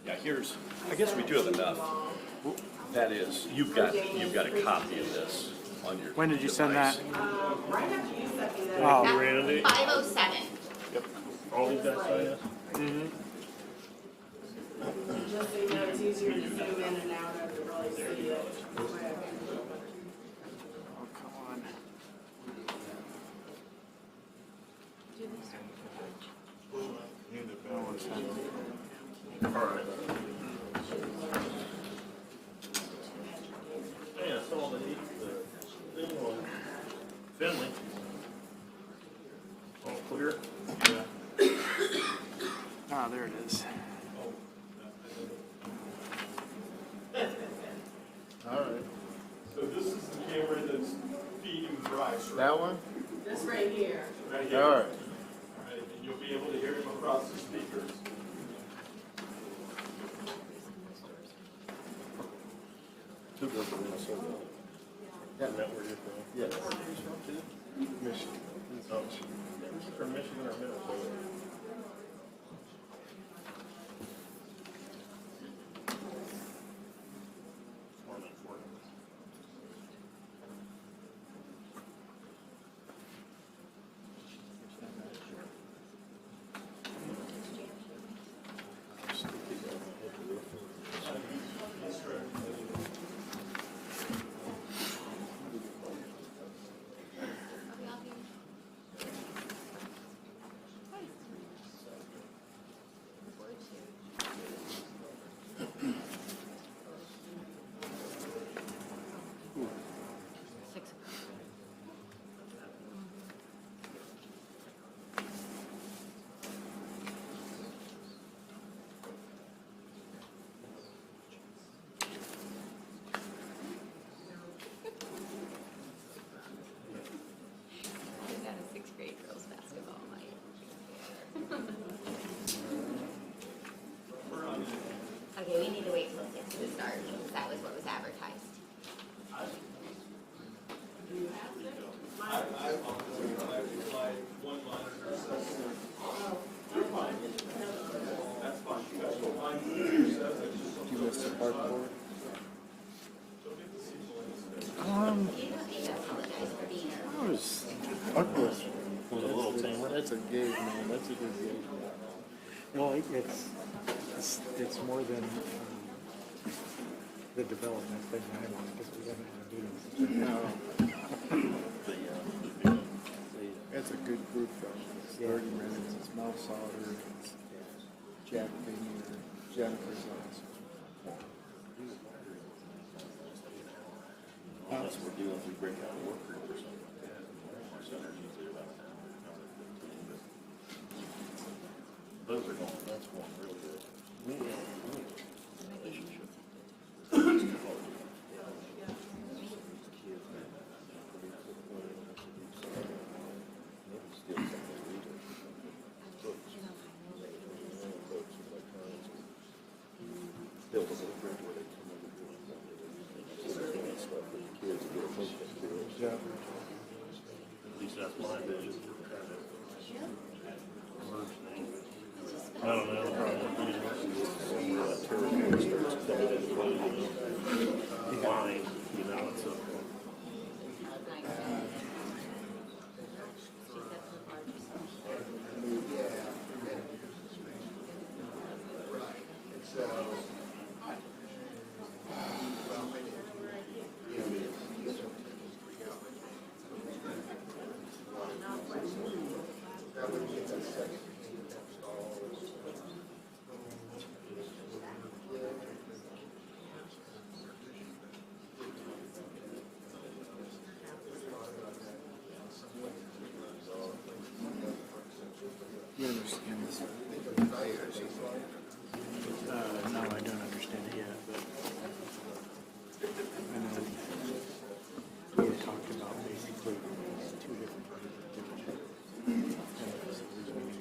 Yeah, here's, I guess we do have enough. That is, you've got a copy of this on your When did you send that? Right after you sent me that. Oh, Randy, 507. all these guys sign this? Just so you know, it's easier to zoom in and out of it, really see it. oh, come on. No one sent it. All right. Yeah, I saw the thing on Finley. All clear? Yeah. Ah, there it is. All right. So this is the camera that's feeding Bryce, right? That one? This right here. Right here. All right. Right, and you'll be able to hear him across the speakers. Two goes to Minnesota. Isn't that where you're from? Yes. Oh, Michigan. from Michigan or Minnesota? We've got a sixth grade girls basketball night. Okay, we need to wait till 6 to start because that was what was advertised. My one monitor says, you're fine. That's fine. You guys don't mind. Did you miss the parkour? You don't need to apologize for being here. I was. Parkour. Was it a little tamer? That's a gig, man. That's a good gig. No, it's more than the development thing I want because we haven't had meetings. No. It's a good group though. It's 30 minutes. It's Mel Sauter. It's Jack Finger. Jennifer's awesome. Unless we're doing, we break out a work group or something like that. Our center's usually about 10, 15. Those are going, that's going really good. Built a little bridge where they come over doing stuff with the kids to get a place to do it. Yeah. At least that's my vision. I don't know. Line, you know, it's a. You understand this? No, I don't understand it yet, but I know we had talked about basically two different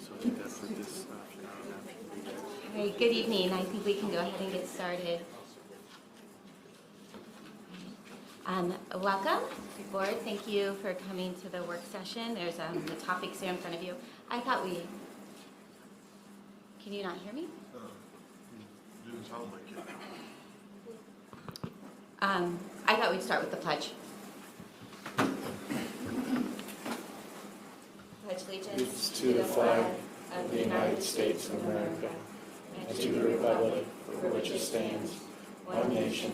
so I think that's what this option All right, good evening. I think we can go ahead and get started. Welcome, board. Thank you for coming to the work session. There's the topics there in front of you. I thought we. Can you not hear me? Didn't sound like it. I thought we'd start with the pledge. Pledge allegiance To the flag of the United States of America and to the republic for which it stands, one nation,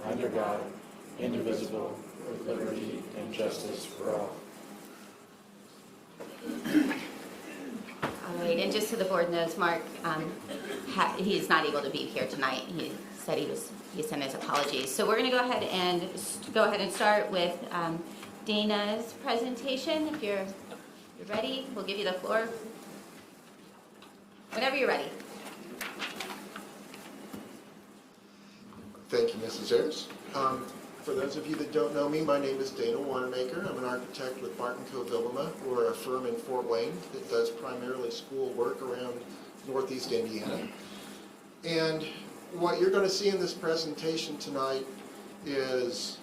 under God, indivisible, with liberty and justice for all. All right, and just so the board knows, Mark, he's not able to be here tonight. He said he sent his apologies. So we're going to go ahead and start with Dana's presentation. If you're ready, we'll give you the floor. Whenever you're ready. Thank you, Mrs. Ayers. For those of you that don't know me, my name is Dana Wanamaker. I'm an architect with Barton Co. Villama. We're a firm in Fort Wayne that does primarily school work around Northeast Indiana. And what you're going to see in this presentation tonight is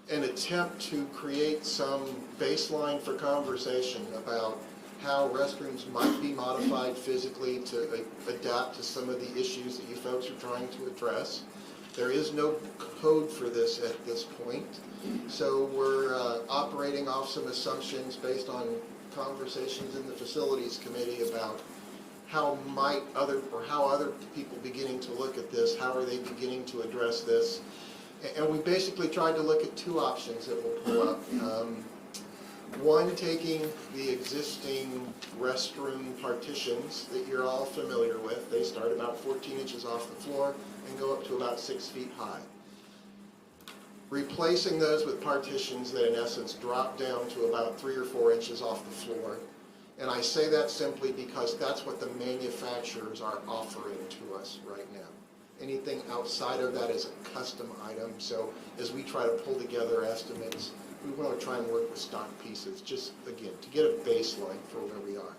an attempt to create some baseline for conversation about how restrooms might be modified physically to adapt to some of the issues that you folks are trying to address. There is no code for this at this point, so we're operating off some assumptions based on conversations in the facilities committee about how other people beginning to look at this, how are they beginning to address this. And we basically tried to look at two options that we'll pull up. One, taking the existing restroom partitions that you're all familiar with. They start about 14 inches off the floor and go up to about 6 feet high. Replacing those with partitions that in essence drop down to about 3 or 4 inches off the floor. And I say that simply because that's what the manufacturers are offering to us right now. Anything outside of that is a custom item, so as we try to pull together estimates, we want to try and work with stock pieces, just again, to get a baseline for where we are.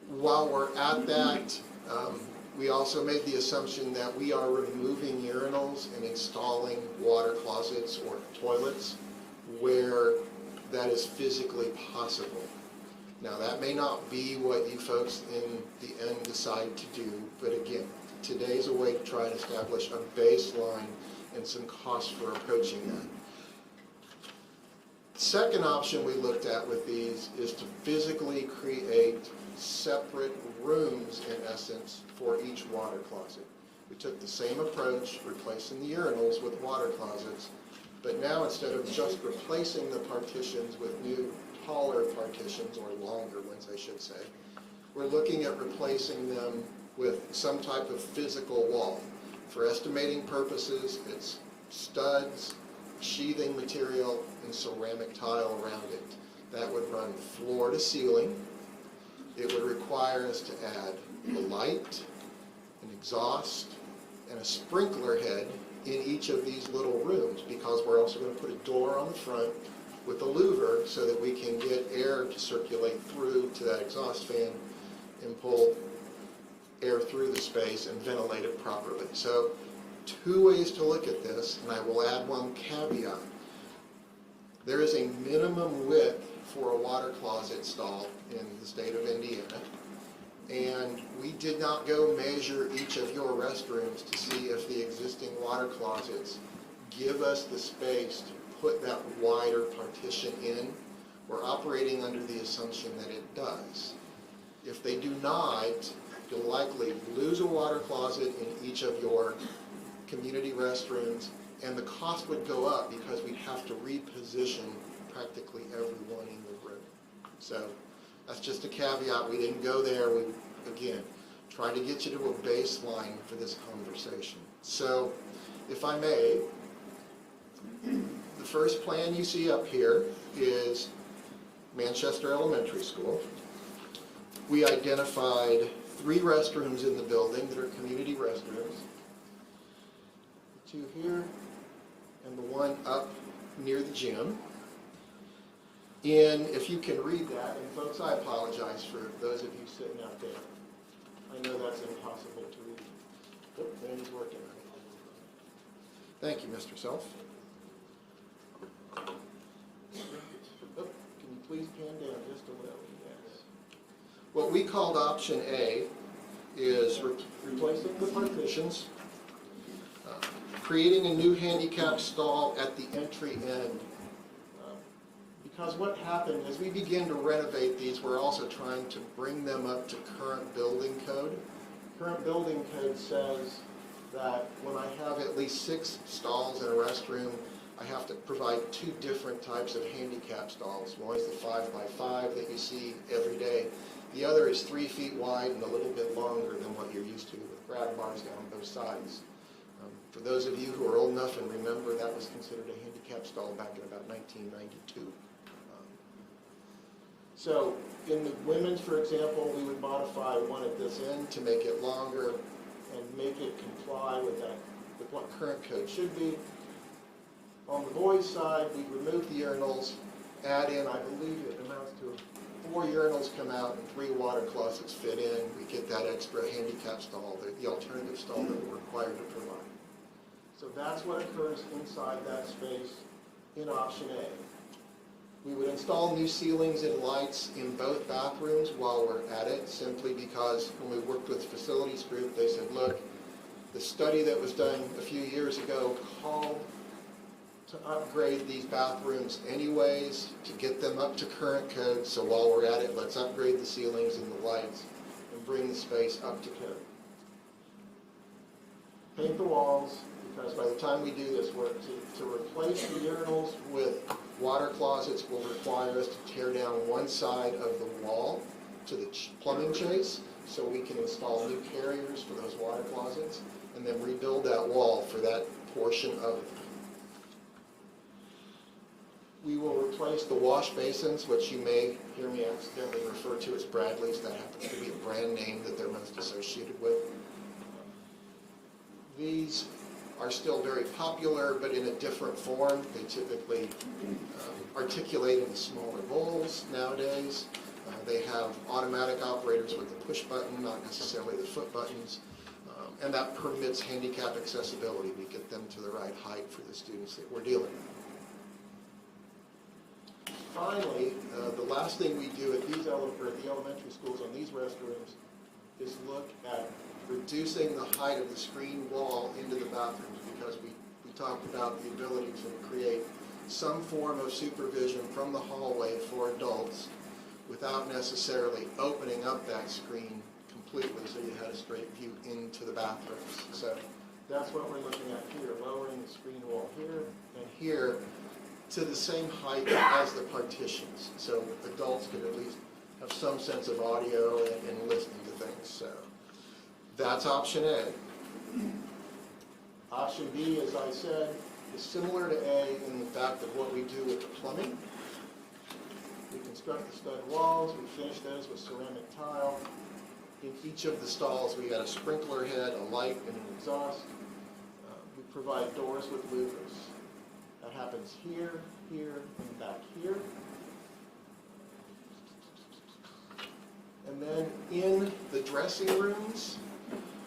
While we're at that, we also made the assumption that we are removing urinals and installing water closets or toilets where that is physically possible. Now, that may not be what you folks in the end decide to do, but again, today's a way to try and establish a baseline and some costs for approaching that. The second option we looked at with these is to physically create separate rooms, in essence, for each water closet. We took the same approach, replacing the urinals with water closets, but now instead of just replacing the partitions with new, taller partitions, or longer ones, I should say, we're looking at replacing them with some type of physical wall. For estimating purposes, it's studs, sheathing material, and ceramic tile around it. That would run floor to ceiling. It would require us to add a light, an exhaust, and a sprinkler head in each of these little rooms, because we're also going to put a door on the front with a louver so that we can get air to circulate through to that exhaust fan and pull air through the space and ventilate it properly. So, two ways to look at this, and I will add one caveat. There is a minimum width for a water closet stall in the state of Indiana, and we did not go measure each of your restrooms to see if the existing water closets give us the space to put that wider partition in. We're operating under the assumption that it does. If they do not, you'll likely lose a water closet in each of your community restrooms, and the cost would go up because we'd have to reposition practically everyone in the room. So that's just a caveat. We didn't go there. We, again, tried to get you to a baseline for this conversation. So, if I may, the first plan you see up here is Manchester Elementary School. We identified 3 restrooms in the building that are community restrooms. The 2 here and the one up near the gym. And if you can read that, and folks, I apologize for those of you sitting out there. I know that's impossible to read. Oh, Randy's working on it. Thank you, Mr. Self. Oh, can you please pan down just a little? Yes. What we called option A is replacing the partitions, creating a new handicap stall at the entry end. Because what happened, as we begin to renovate these, we're also trying to bring them up to current building code. Current building code says that when I have at least 6 stalls in a restroom, I have to provide 2 different types of handicap stalls. One is the 5x5 that you see every day. The other is 3 feet wide and a little bit longer than what you're used to, with grab bars down both sides. For those of you who are old enough and remember, that was considered a handicap stall back in about 1992. So in the women's, for example, we would modify one at this end to make it longer and make it comply with what current code should be. On the boys' side, we remove the urinals, add in, I believe it amounts to 4 urinals come out and 3 water closets fit in. We get that extra handicap stall, the alternative stall that we're required to provide. So that's what occurs inside that space in option A. We would install new ceilings and lights in both bathrooms while we're at it, simply because when we worked with the facilities group, they said, look, the study that was done a few years ago called to upgrade these bathrooms anyways, to get them up to current code, so while we're at it, let's upgrade the ceilings and the lights and bring the space up to code. Paint the walls, because by the time we do this work, to replace the urinals with water closets will require us to tear down one side of the wall to the plumbing chase, so we can install new carriers for those water closets, and then rebuild that wall for that portion of it. We will replace the wash basins, which you may hear me accidentally refer to as Bradley's. That happens to be a brand name that they're most associated with. These are still very popular, but in a different form. They typically articulate into smaller bowls nowadays. They have automatic operators with the push button, not necessarily the foot buttons. And that permits handicap accessibility. We get them to the right height for the students that we're dealing with. Finally, the last thing we do at the elementary schools on these restrooms is look at reducing the height of the screen wall into the bathrooms, because we talked about the ability to create some form of supervision from the hallway for adults without necessarily opening up that screen completely so you had a straight view into the bathrooms. So that's what we're looking at here, lowering the screen wall here and here to the same height as the partitions, so adults could at least have some sense of audio and listening to things. So that's option A. Option B, as I said, is similar to A in the fact of what we do with the plumbing. We construct the stud walls, we finish those with ceramic tile. In each of the stalls, we got a sprinkler head, a light, and an exhaust. We provide doors with louvers. That happens here, here, and back here. And then in the dressing rooms,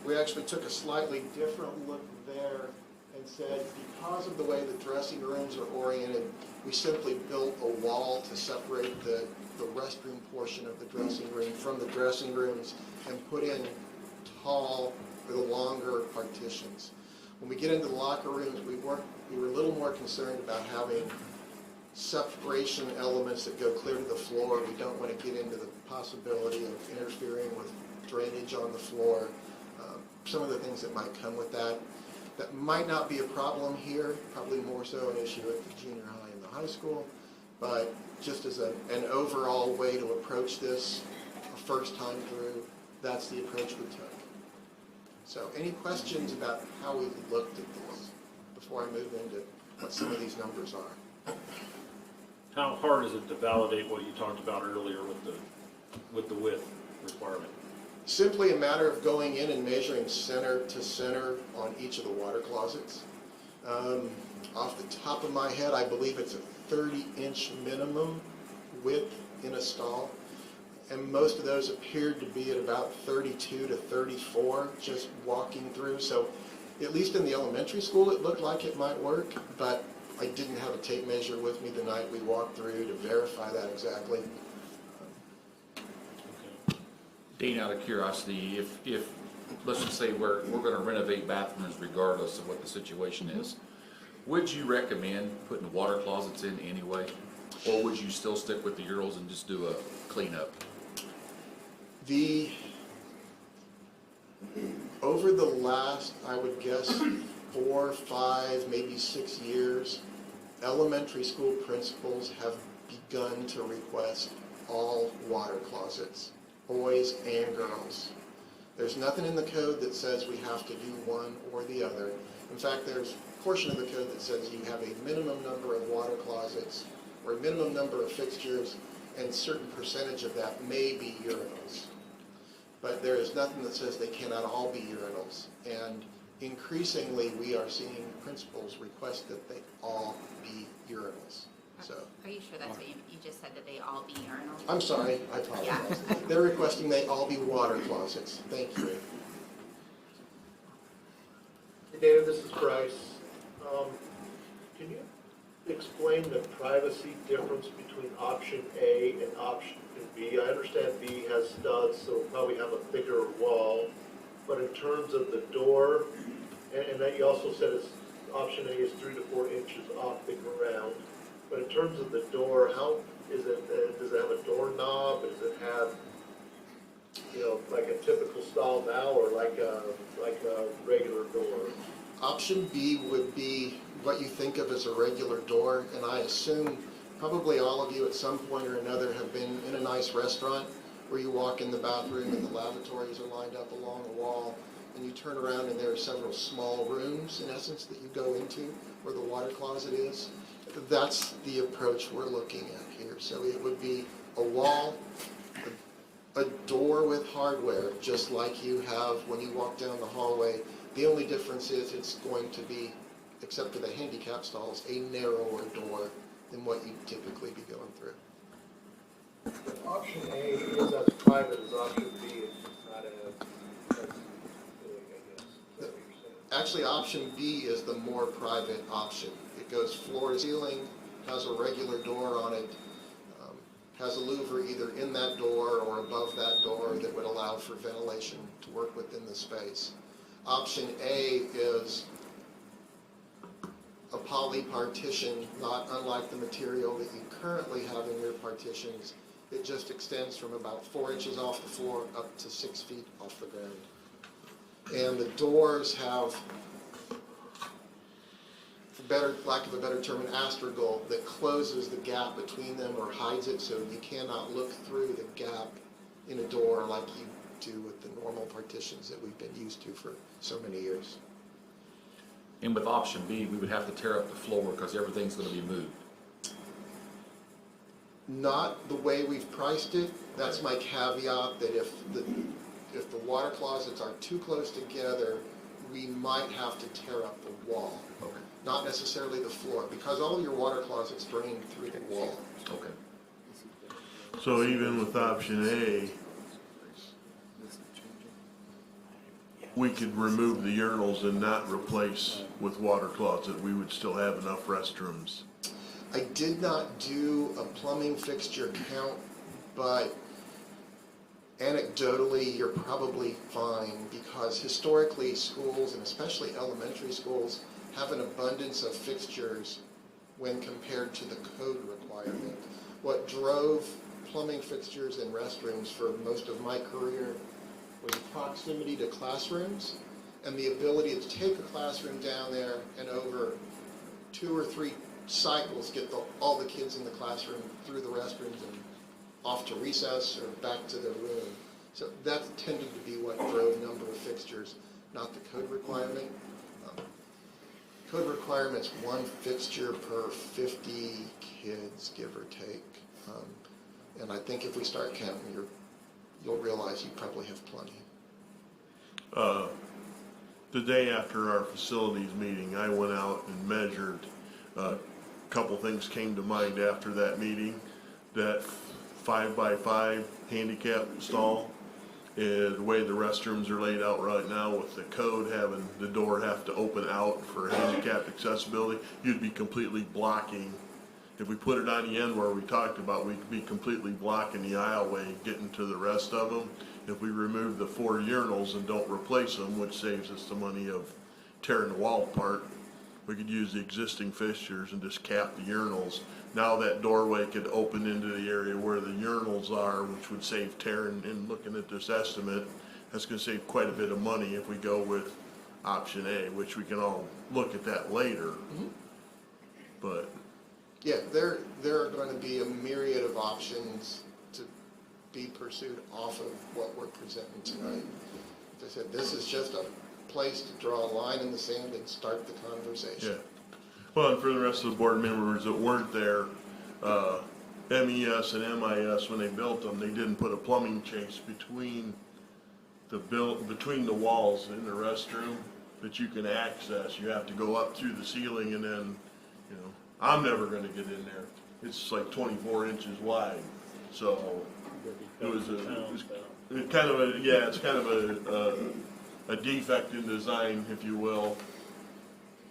we actually took a slightly different look there and said, because of the way the dressing rooms are oriented, we simply built a wall to separate the restroom portion of the dressing room from the dressing rooms and put in tall, or the longer partitions. When we get into the locker rooms, we were a little more concerned about having separation elements that go clear to the floor. We don't want to get into the possibility of interfering with drainage on the floor. Some of the things that might come with that. That might not be a problem here, probably more so an issue at the junior high and the high school, but just as an overall way to approach this, first time through, that's the approach we took. So any questions about how we looked at this before I move into what some of these numbers are? How hard is it to validate what you talked about earlier with the width requirement? Simply a matter of going in and measuring center to center on each of the water closets. Off the top of my head, I believe it's a 30-inch minimum width in a stall, and most of those appeared to be at about 32 to 34 just walking through. So at least in the elementary school it looked like it might work, but I didn't have a tape measure with me the night we walked through to verify that exactly. Dean, out of curiosity, if let's just say we're gonna renovate bathrooms regardless of what the situation is. Would you recommend putting water closets in anyway? Or would you still stick with the urinals and just do a cleanup? Over the last, I would guess, 4, 5, maybe 6 years, elementary school principals have begun to request all water closets, boys and girls. There's nothing in the code that says we have to do one or the other. In fact, there's a portion of the code that says you have a minimum number of water closets or a minimum number of fixtures, and a certain percentage of that may be urinals. But there is nothing that says they cannot all be urinals. And increasingly, we are seeing principals request that they all be urinals. So, Are you sure that's what you just said, that they all be urinals? I'm sorry, I apologize. They're requesting they all be water closets. Thank you. Hey, David, this is Bryce. Can you explain the privacy difference between option A and option B? I understand B has studs, so it'll probably have a thicker wall, but in terms of the door, and that you also said it's, option A is 3 to 4 inches off the ground, but in terms of the door, how is it, does it have a doorknob? Does it have, you know, like a typical stall now, or like a regular door? Option B would be what you think of as a regular door, and I assume probably all of you at some point or another have been in a nice restaurant where you walk in the bathroom and the lavatories are lined up along a wall, and you turn around and there are several small rooms, in essence, that you go into where the water closet is. That's the approach we're looking at here. So it would be a wall, a door with hardware, just like you have when you walk down the hallway. The only difference is it's going to be, except for the handicap stalls, a narrower door than what you'd typically be going through. Option A is as private as option B is not as big, I guess. Is that what you're saying? Actually, option B is the more private option. It goes floor to ceiling, has a regular door on it, has a louver either in that door or above that door that would allow for ventilation to work within the space. Option A is a poly partition, not unlike the material that you currently have in your partitions. It just extends from about 4 inches off the floor up to 6 feet off the ground. And the doors have, for lack of a better term, an astragal that closes the gap between them or hides it, so you cannot look through the gap in a door like you do with the normal partitions that we've been used to for so many years. And with option B, we would have to tear up the floor because everything's gonna be moved. Not the way we've priced it. That's my caveat, that if the water closets are too close together, we might have to tear up the wall. Okay. Not necessarily the floor, because all of your water closets drain through the wall. Okay. So even with option A, we could remove the urinals and not replace with water closet. We would still have enough restrooms. I did not do a plumbing fixture count, but anecdotally, you're probably fine, because historically schools, and especially elementary schools, have an abundance of fixtures when compared to the code requirement. What drove plumbing fixtures in restrooms for most of my career was proximity to classrooms and the ability to take a classroom down there and over 2 or 3 cycles get all the kids in the classroom through the restrooms and off to recess or back to their room. So that tended to be what drove number of fixtures, not the code requirement. Code requirement's 1 fixture per 50 kids, give or take. And I think if we start counting, you'll realize you probably have plenty. The day after our facilities meeting, I went out and measured. A couple things came to mind after that meeting. That 5x5 handicap stall, the way the restrooms are laid out right now with the code having the door have to open out for handicap accessibility, you'd be completely blocking If we put it on the end where we talked about, we could be completely blocking the aisleway, getting to the rest of them. If we remove the 4 urinals and don't replace them, which saves us the money of tearing the wall apart, we could use the existing fixtures and just cap the urinals. Now that doorway could open into the area where the urinals are, which would save tearing. And looking at this estimate, that's gonna save quite a bit of money if we go with option A, which we can all look at that later. But Yeah, there are going to be a myriad of options to be pursued off of what we're presenting tonight. As I said, this is just a place to draw a line in the sand and start the conversation. yeah. Well, and for the rest of the board members that weren't there, MES and MIS, when they built them, they didn't put a plumbing chase between between the walls in the restroom that you can access. You have to go up through the ceiling, and then, you know, I'm never gonna get in there. It's like 24 inches wide, so it was kind of a, yeah, it's kind of a defect in design, if you will.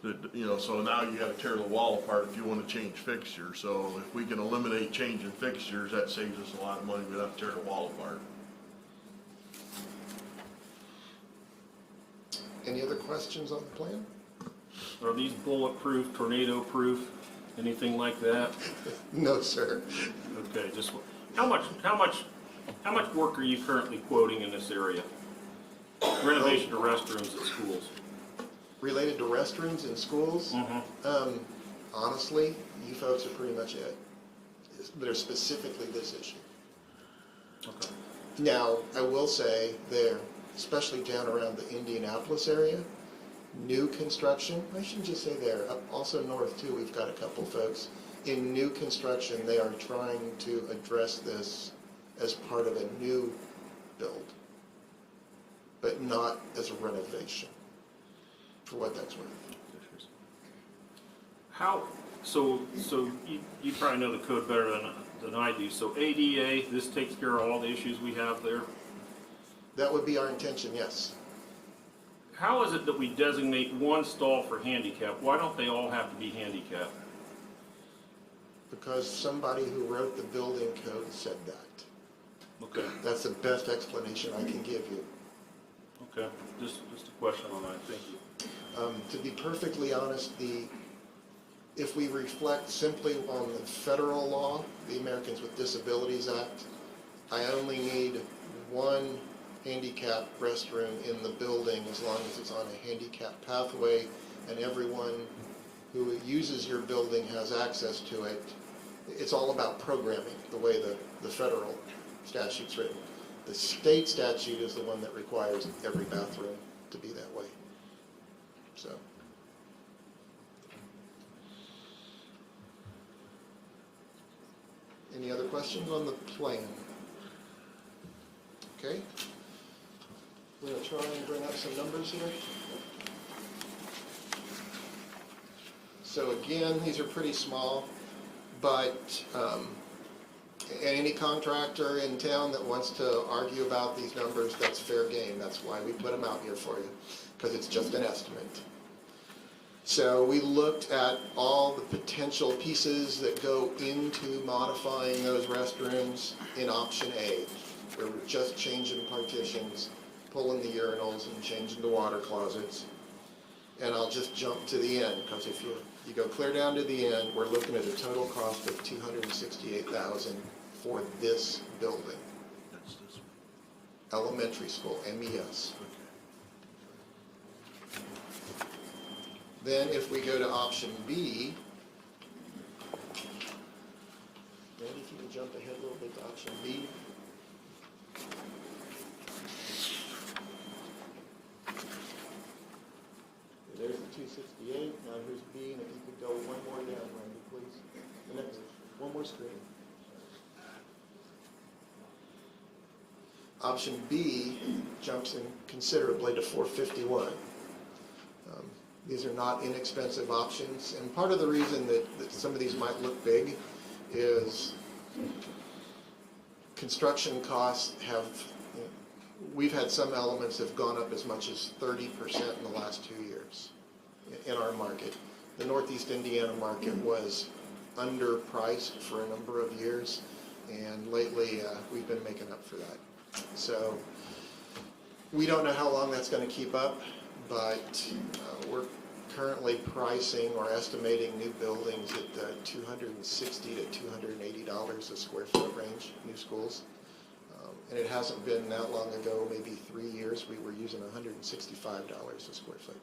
That, you know, so now you gotta tear the wall apart if you wanna change fixtures. So if we can eliminate changing fixtures, that saves us a lot of money. We don't have to tear the wall apart. Any other questions on the plan? Are these bulletproof, tornado-proof, anything like that? No, sir. Okay, just, how much work are you currently quoting in this area? Renovation of restrooms at schools. Related to restrooms in schools, honestly, you folks are pretty much it. They're specifically this issue. Okay. Now, I will say there, especially down around the Indianapolis area, new construction, I shouldn't just say there, also north too, we've got a couple folks. In new construction, they are trying to address this as part of a new build, but not as a renovation, for what that's worth. How, so you probably know the code better than I do. So ADA, this takes care of all the issues we have there? That would be our intention, yes. How is it that we designate one stall for handicap? Why don't they all have to be handicapped? Because somebody who wrote the building code said that. Okay, That's the best explanation I can give you. okay, just a question on that, thank you. To be perfectly honest, if we reflect simply on the federal law, the Americans with Disabilities Act, I only need one handicap restroom in the building as long as it's on a handicap pathway and everyone who uses your building has access to it. It's all about programming, the way the federal statute's written. The state statute is the one that requires every bathroom to be that way. So. Any other questions on the plan? Okay. We're going to try and bring up some numbers here. So again, these are pretty small, but any contractor in town that wants to argue about these numbers, that's fair game. That's why we put them out here for you, because it's just an estimate. So we looked at all the potential pieces that go into modifying those restrooms in option A, where we're just changing partitions, pulling the urinals and changing the water closets. And I'll just jump to the end, because if you go clear down to the end, we're looking at a total cost of $268,000 for this building. That's this one. Elementary school, MES. Then if we go to option B, Randy, if you can jump ahead a little bit to option B. There's the 268, now here's B, and if you could go one more down, Randy, please. The next, one more screen. Option B jumps in considerably to $451. These are not inexpensive options, and part of the reason that some of these might look big is construction costs have, we've had some elements that have gone up as much as 30% in the last 2 years in our market. The Northeast Indiana market was underpriced for a number of years, and lately we've been making up for that. So we don't know how long that's going to keep up, but we're currently pricing or estimating new buildings at the $260 to $280 a square foot range, new schools. And it hasn't been that long ago, maybe 3 years, we were using $165 a square foot.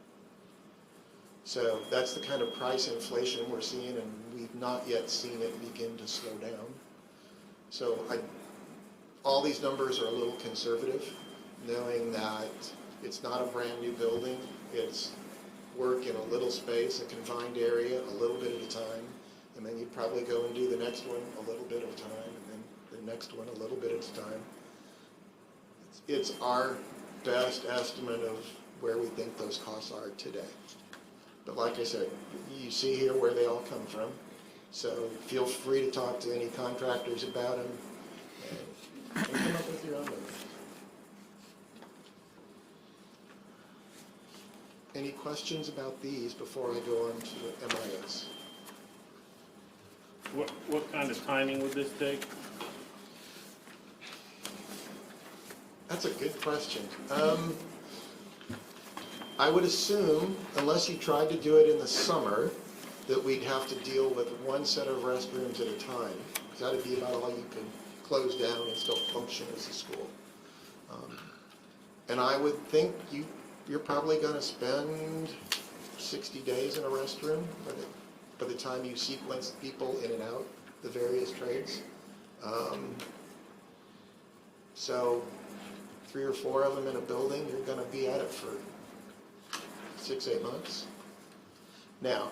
So that's the kind of price inflation we're seeing, and we've not yet seen it begin to slow down. So all these numbers are a little conservative, knowing that it's not a brand new building, it's work in a little space, a confined area, a little bit at a time, and then you'd probably go and do the next one a little bit at a time, and then the next one a little bit at a time. It's our best estimate of where we think those costs are today. But like I said, you see here where they all come from, so feel free to talk to any contractors about them and come up with your own numbers. Any questions about these before I go on to MIS? What kind of timing would this take? That's a good question. I would assume, unless you tried to do it in the summer, that we'd have to deal with one set of restrooms at a time, because that'd be about all you can close down and still function as a school. And I would think you're probably going to spend 60 days in a restroom by the time you sequence people in and out, the various trades. So 3 or 4 of them in a building, you're going to be at it for 6-8 months. Now,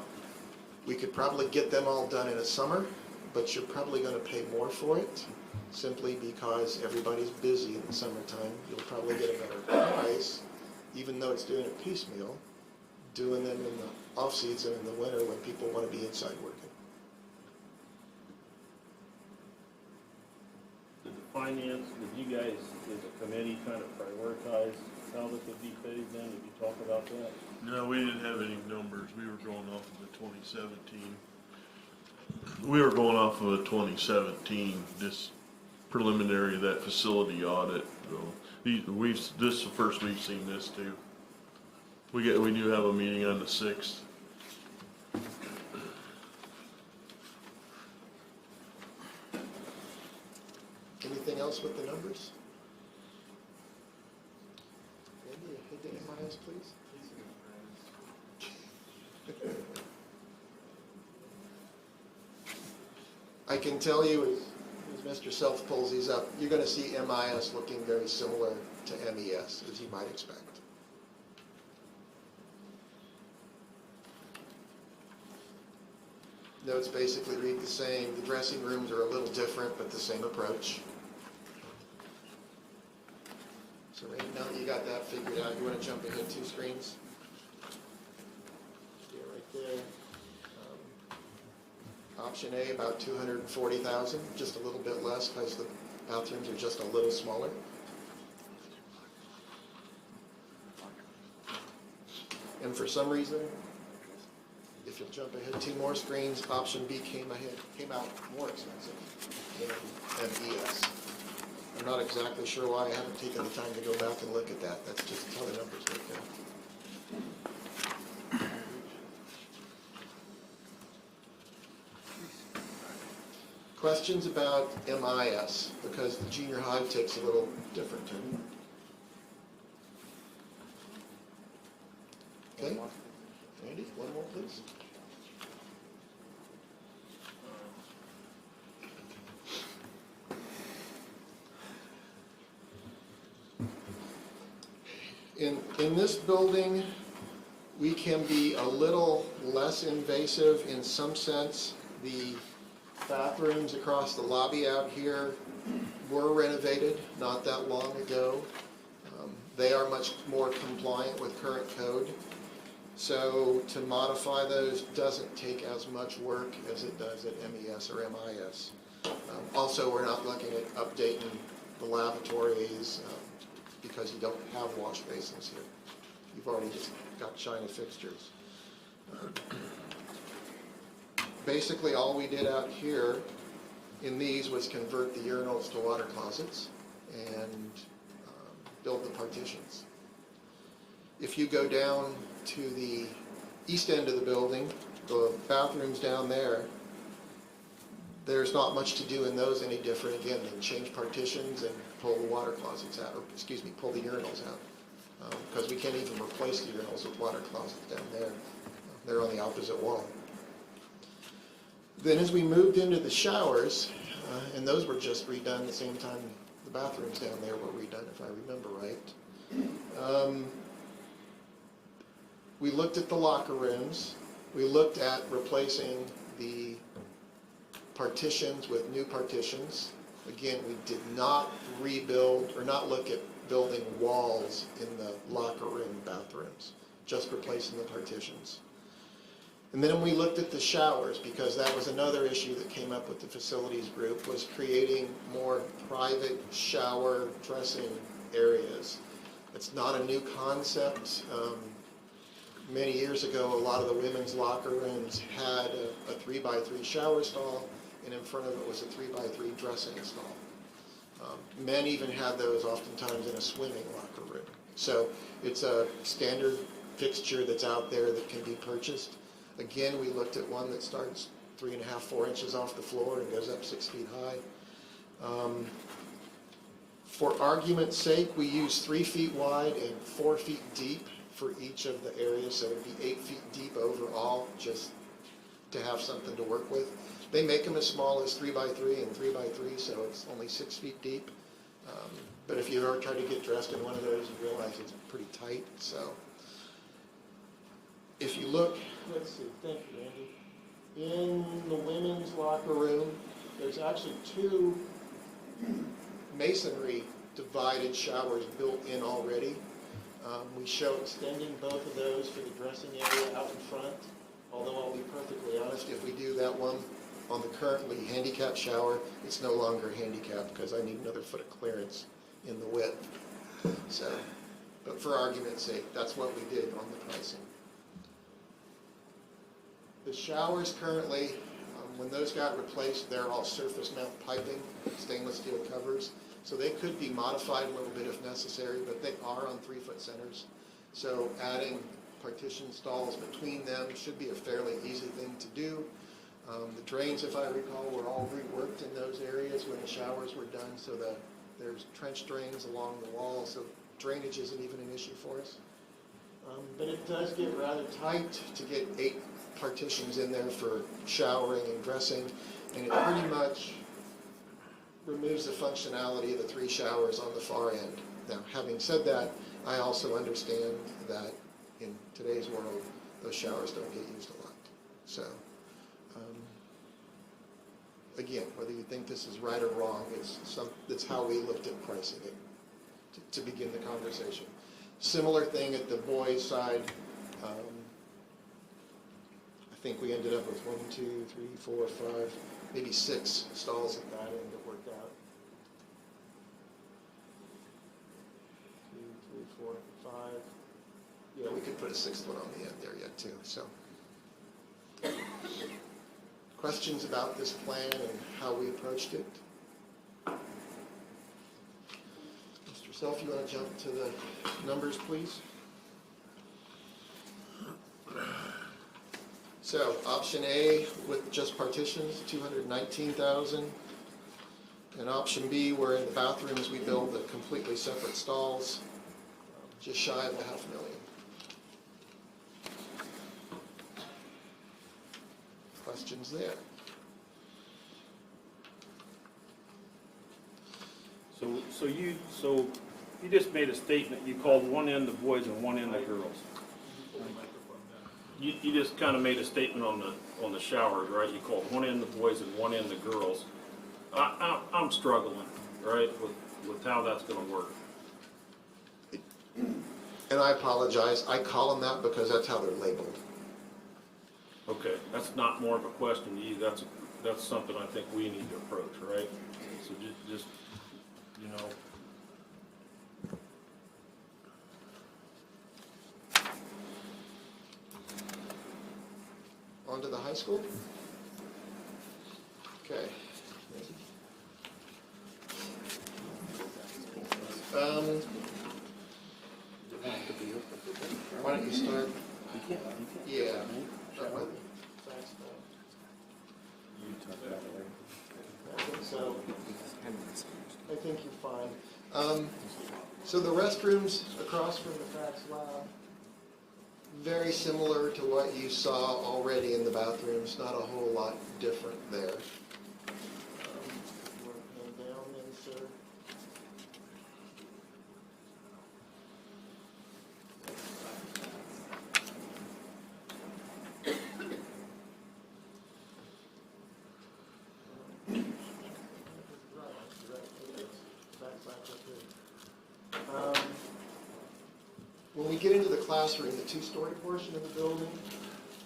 we could probably get them all done in a summer, but you're probably going to pay more for it, simply because everybody's busy in the summertime. You'll probably get a better price, even though it's doing it piecemeal, doing them in the off-season in the winter when people want to be inside working. Did the finance, did you guys, as a committee, kind of prioritize how this would be phased in? Did you talk about that? No, we didn't have any numbers. We were going off of the 2017. We were going off of a 2017, this preliminary, that facility audit. So this is the first we've seen this too. We do have a meeting on the 6th. Anything else with the numbers? Andy, hit the MIS, please. I can tell you, as Mr. Self pulls these up, you're going to see MIS looking very similar to MES, as you might expect. Notes basically read the same. The dressing rooms are a little different, but the same approach. So right now that you got that figured out, you want to jump ahead 2 screens? Yeah, right there. Option A, about $240,000, just a little bit less because the bathrooms are just a little smaller. And for some reason, if you'll jump ahead 2 more screens, option B came out more expensive than MES. I'm not exactly sure why. I haven't taken the time to go back and look at that. That's just how the numbers work out. Questions about MIS, because the junior high takes a little different turn. Okay, Andy, one more please. In this building, we can be a little less invasive in some sense. The bathrooms across the lobby out here were renovated not that long ago. They are much more compliant with current code. So to modify those doesn't take as much work as it does at MES or MIS. Also, we're not looking at updating the lavatories because you don't have wash basins here. You've already just got shiny fixtures. basically all we did out here in these was convert the urinals to water closets and build the partitions. If you go down to the east end of the building, the bathrooms down there, there's not much to do in those any different. Again, they change partitions and pull the water closets out, or excuse me, pull the urinals out. Because we can't even replace the urinals with water closets down there. They're on the opposite wall. Then as we moved into the showers, and those were just redone the same time the bathrooms down there were redone, if I remember right. We looked at the locker rooms. We looked at replacing the partitions with new partitions. Again, we did not rebuild or not look at building walls in the locker room bathrooms, just replacing the partitions. And then we looked at the showers, because that was another issue that came up with the facilities group, was creating more private shower dressing areas. It's not a new concept. Many years ago, a lot of the women's locker rooms had a 3x3 shower stall, and in front of it was a 3x3 dressing stall. Men even had those oftentimes in a swimming locker room. So it's a standard fixture that's out there that can be purchased. Again, we looked at one that starts 3.5, 4 inches off the floor and goes up 6 feet high. For argument's sake, we use 3 feet wide and 4 feet deep for each of the areas, so it'd be 8 feet deep overall, just to have something to work with. They make them as small as 3x3 and 3x3, so it's only 6 feet deep. But if you ever try to get dressed in one of those, you realize it's pretty tight. So if you look, let's see, thank you, Andy. In the women's locker room, there's actually 2 masonry divided showers built in already. We show extending both of those for the dressing area out in front. Although I'll be perfectly honest, if we do that one on the currently handicapped shower, it's no longer handicapped because I need another foot of clearance in the width. So, but for argument's sake, that's what we did on the pricing. The showers currently, when those got replaced, they're all surface mount piping, stainless steel covers. So they could be modified a little bit if necessary, but they are on 3-foot centers. So adding partition stalls between them should be a fairly easy thing to do. The drains, if I recall, were all reworked in those areas when the showers were done, so that there's trench drains along the wall, so drainage isn't even an issue for us. But it does get rather tight to get 8 partitions in there for showering and dressing, and it pretty much removes the functionality of the 3 showers on the far end. Now, having said that, I also understand that in today's world, those showers don't get used a lot. So, again, whether you think this is right or wrong, it's how we looked at pricing it to begin the conversation. Similar thing at the boys' side. I think we ended up with 1, 2, 3, 4, 5, maybe 6 stalls at that end that worked out. 2, 3, 4, 5. Yeah, we could put a 6th one on the end there yet too. So, questions about this plan and how we approached it? Mr. Self, you want to jump to the numbers, please? So, option A with just partitions, $219,000. And option B, where in the bathrooms we build the completely separate stalls, just shy of $500,000. Questions there? So you just made a statement. You called one end the boys and one end the girls. You just kind of made a statement on the showers, right? You called one end the boys and one end the girls. I'm struggling, right, with how that's going to work. And I apologize. I call them that because that's how they're labeled. Okay, that's not more of a question to you. That's something I think we need to approach, right? So just you know. On to the high school. Okay. Why don't you start? Yeah. Start with thanks, I think so. I think you're fine. So the restrooms across from the fax lab, very similar to what you saw already in the bathrooms, not a whole lot different there. You want to hand down then, sir? When we get into the classroom, the two-story portion of the building,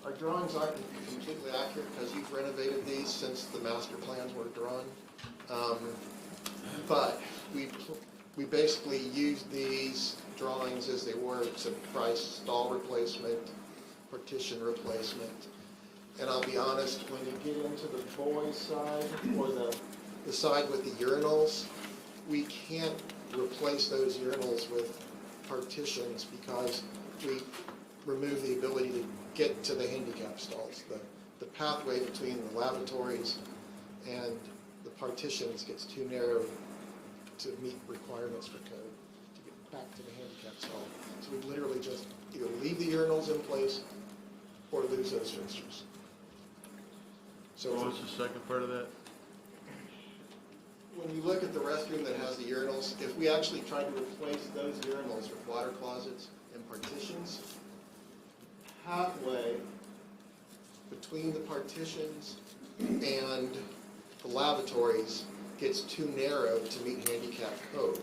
our drawings aren't completely accurate because you've renovated these since the master plans were drawn. But we basically used these drawings as they were to price stall replacement, partition replacement. And I'll be honest, when you get into the boys' side or the side with the urinals, we can't replace those urinals with partitions because we remove the ability to get to the handicap stalls. The pathway between the lavatories and the partitions gets too narrow to meet requirements for code to get back to the handicap stall. So we literally just either leave the urinals in place or lose those fixtures. So What was the second part of that? when you look at the restroom that has the urinals, if we actually tried to replace those urinals with water closets and partitions, halfway between the partitions and the lavatories gets too narrow to meet handicap code.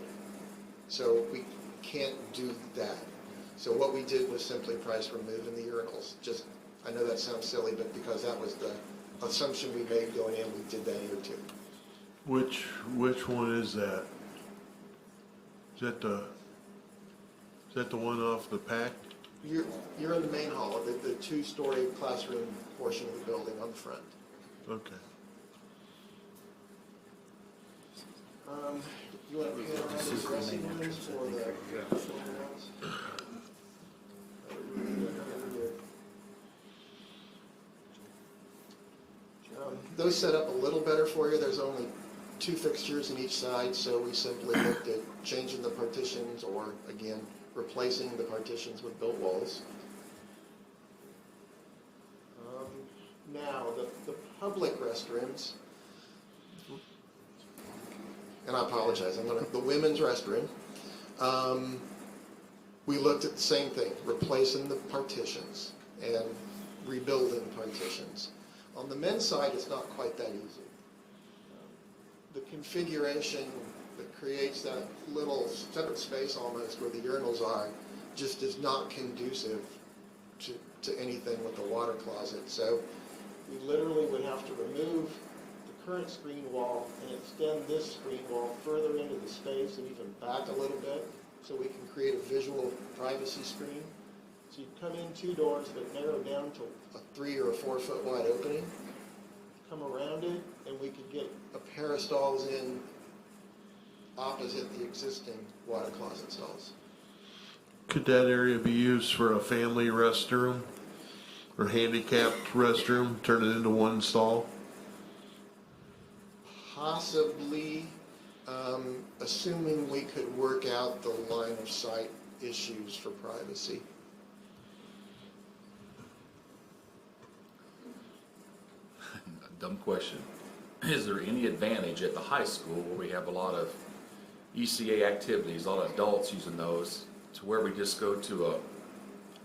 So we can't do that. So what we did was simply price removing the urinals. Just, I know that sounds silly, but because that was the assumption we made going in, we did that here too. Which one is that? Is that the one off the pack? You're in the main hall, the two-story classroom portion of the building on the front. Okay. You want to pan around the dressing rooms or the children rooms? Those set up a little better for you. There's only 2 fixtures in each side, so we simply looked at changing the partitions or, again, replacing the partitions with built walls. Now, the public restrooms, and I apologize, the women's restroom, we looked at the same thing, replacing the partitions and rebuilding partitions. On the men's side, it's not quite that easy. The configuration that creates that little separate space almost where the urinals are just is not conducive to anything with the water closet. So we literally would have to remove the current screen wall and extend this screen wall further into the space and even back a little bit so we can create a visual privacy screen. So you come in 2 doors that narrow down to a 3 or 4 foot wide opening, come around it, and we could get a pair of stalls in opposite the existing water closet stalls. Could that area be used for a family restroom or handicapped restroom, turn it into one stall? Possibly, assuming we could work out the line of sight issues for privacy. Dumb question. Is there any advantage at the high school where we have a lot of ECA activities, a lot of adults using those, to where we just go to a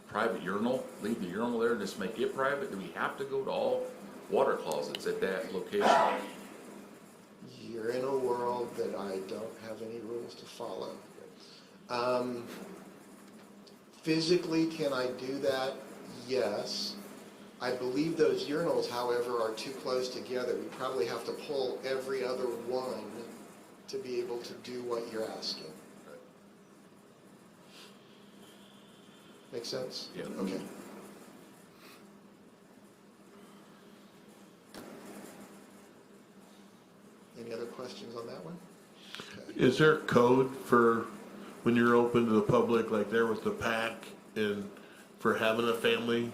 private urinal, leave the urinal there and just make it private? Do we have to go to all water closets at that location? You're in a world that I don't have any rules to follow. Physically, can I do that? Yes. I believe those urinals, however, are too close together. We probably have to pull every other one to be able to do what you're asking. Make sense? Yeah. Okay. questions on that one? Is there code for when you're open to the public, like there with the pack, and for having a family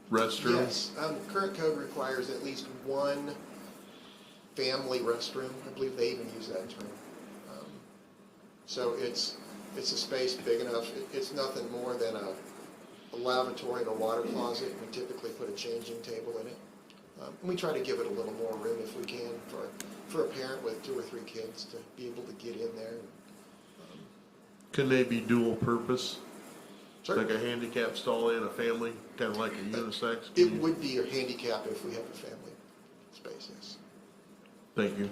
restroom? Yes, current code requires at least one family restroom. I believe they even use that term. So it's a space big enough. It's nothing more than a lavatory and a water closet. We typically put a changing table in it. And we try to give it a little more room if we can for a parent with 2 or 3 kids to be able to get in there. Can they be dual purpose? Sure. Like a handicap stall and a family, kind of like a unisex? It would be a handicap if we have a family space, yes. Thank you.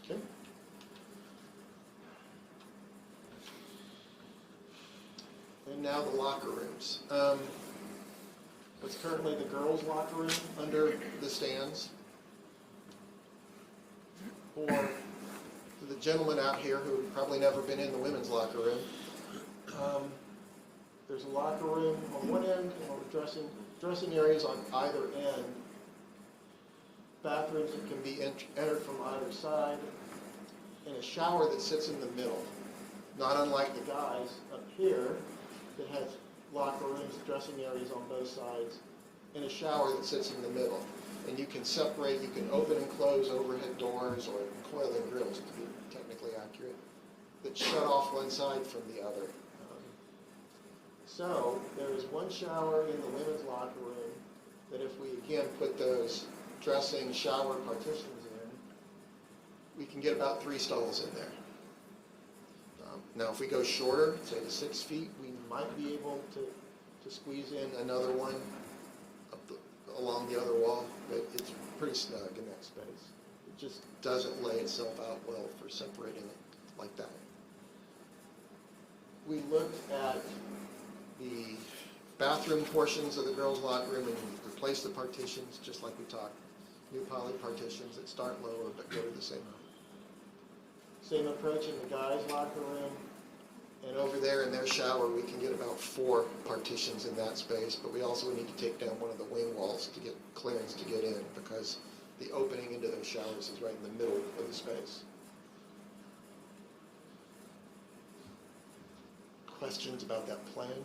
Okay. And now the locker rooms. What's currently the girls' locker room under the stands. For the gentleman out here who probably never been in the women's locker room, there's a locker room on one end and dressing areas on either end. Bathrooms that can be entered from either side, and a shower that sits in the middle. Not unlike the guys up here that has locker rooms, dressing areas on both sides, and a shower that sits in the middle. And you can separate, you can open and close overhead doors or coiling grills, to be technically accurate, that shut off one side from the other. So there is one shower in the women's locker room that if we again put those dressing shower partitions in, we can get about 3 stalls in there. Now if we go shorter, say to 6 feet, we might be able to squeeze in another one along the other wall, but it's pretty snug in that space. It just doesn't lay itself out well for separating it like that. We looked at the bathroom portions of the girls' locker room and replace the partitions, just like we talked. New poly partitions that start lower but go to the same height. Same approach in the guys' locker room. And over there in their shower, we can get about 4 partitions in that space, but we also need to take down one of the wing walls to get clearance to get in, because the opening into those showers is right in the middle of the space. Questions about that plan?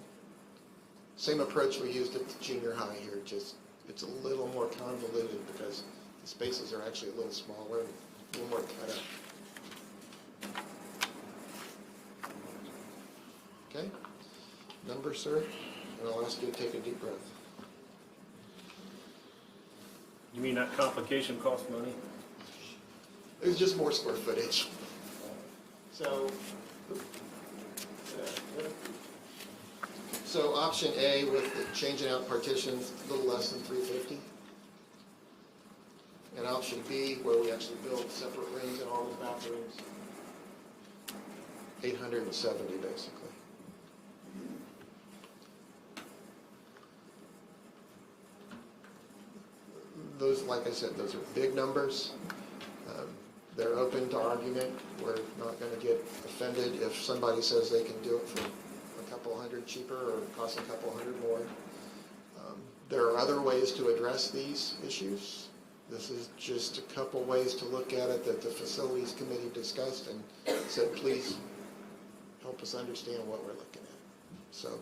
Same approach we used at the junior high here, just it's a little more convoluted because the spaces are actually a little smaller, a little more cut up. Okay, number, sir, and I'll ask you to take a deep breath. You mean that complication costs money? It's just more square footage. So option A with the changing out partitions, a little less than $350. And option B, where we actually build separate rooms in all the bathrooms, $870 basically. Those, like I said, those are big numbers. They're open to argument. We're not going to get offended if somebody says they can do it for a couple hundred cheaper or cost a couple hundred more. There are other ways to address these issues. This is just a couple ways to look at it that the facilities committee discussed and said, please help us understand what we're looking at. So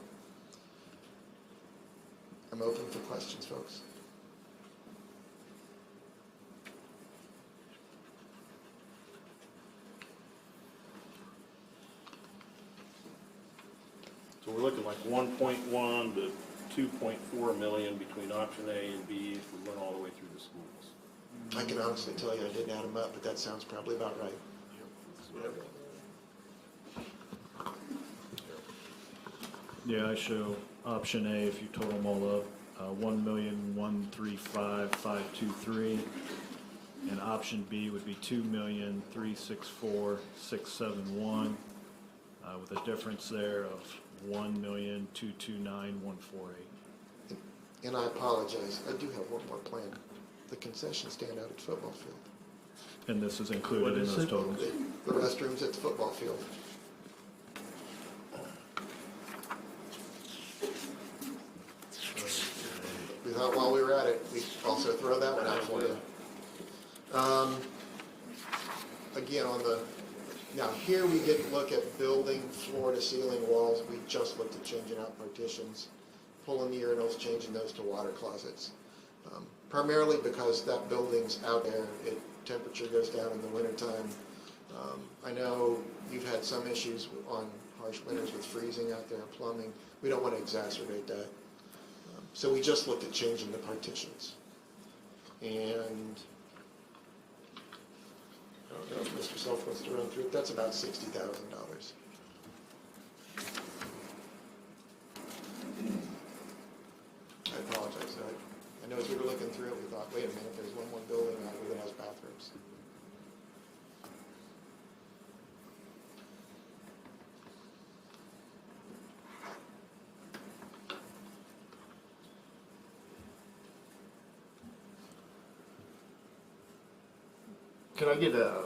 I'm open for questions, folks. So we're looking like 1.1 to 2.4 million between option A and B if we went all the way through the schools. I can honestly tell you I didn't add them up, but that sounds probably about right. Yeah, I show option A, if you total them all up, 1,135,523. And option B would be 2,364,671, with a difference there of 1,229,148. And I apologize, I do have one more plan. The concession stand out at the football field. And this is included in those totals. The restrooms at the football field. We thought while we were at it, we also throw that one out for you. Again, now here we get to look at building floor to ceiling walls. We just looked at changing out partitions, pulling the urinals, changing those to water closets. Primarily because that building's out there, temperature goes down in the wintertime. I know you've had some issues on harsh winters with freezing out there and plumbing. We don't want to exacerbate that. So we just looked at changing the partitions. And I don't know if Mr. Self wants to run through it. That's about $60,000. I apologize. I know as we were looking through it, we thought, wait a minute, there's one more building out here that has bathrooms. Can I get a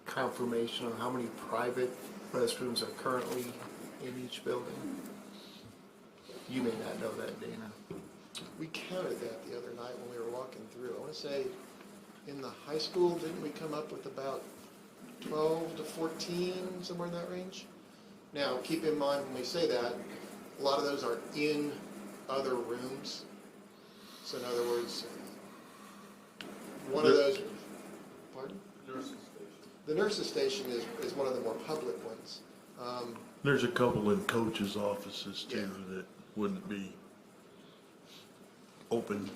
confirmation on how many private restrooms are currently in each building? You may not know that, Dana. We counted that the other night when we were walking through. I want to say in the high school, didn't we come up with about 12 to 14, somewhere in that range? Now, keep in mind when we say that, a lot of those are in other rooms. So in other words, one of those, pardon? The nurse's station is one of the more public ones. There's a couple in coaches' offices too that wouldn't be open.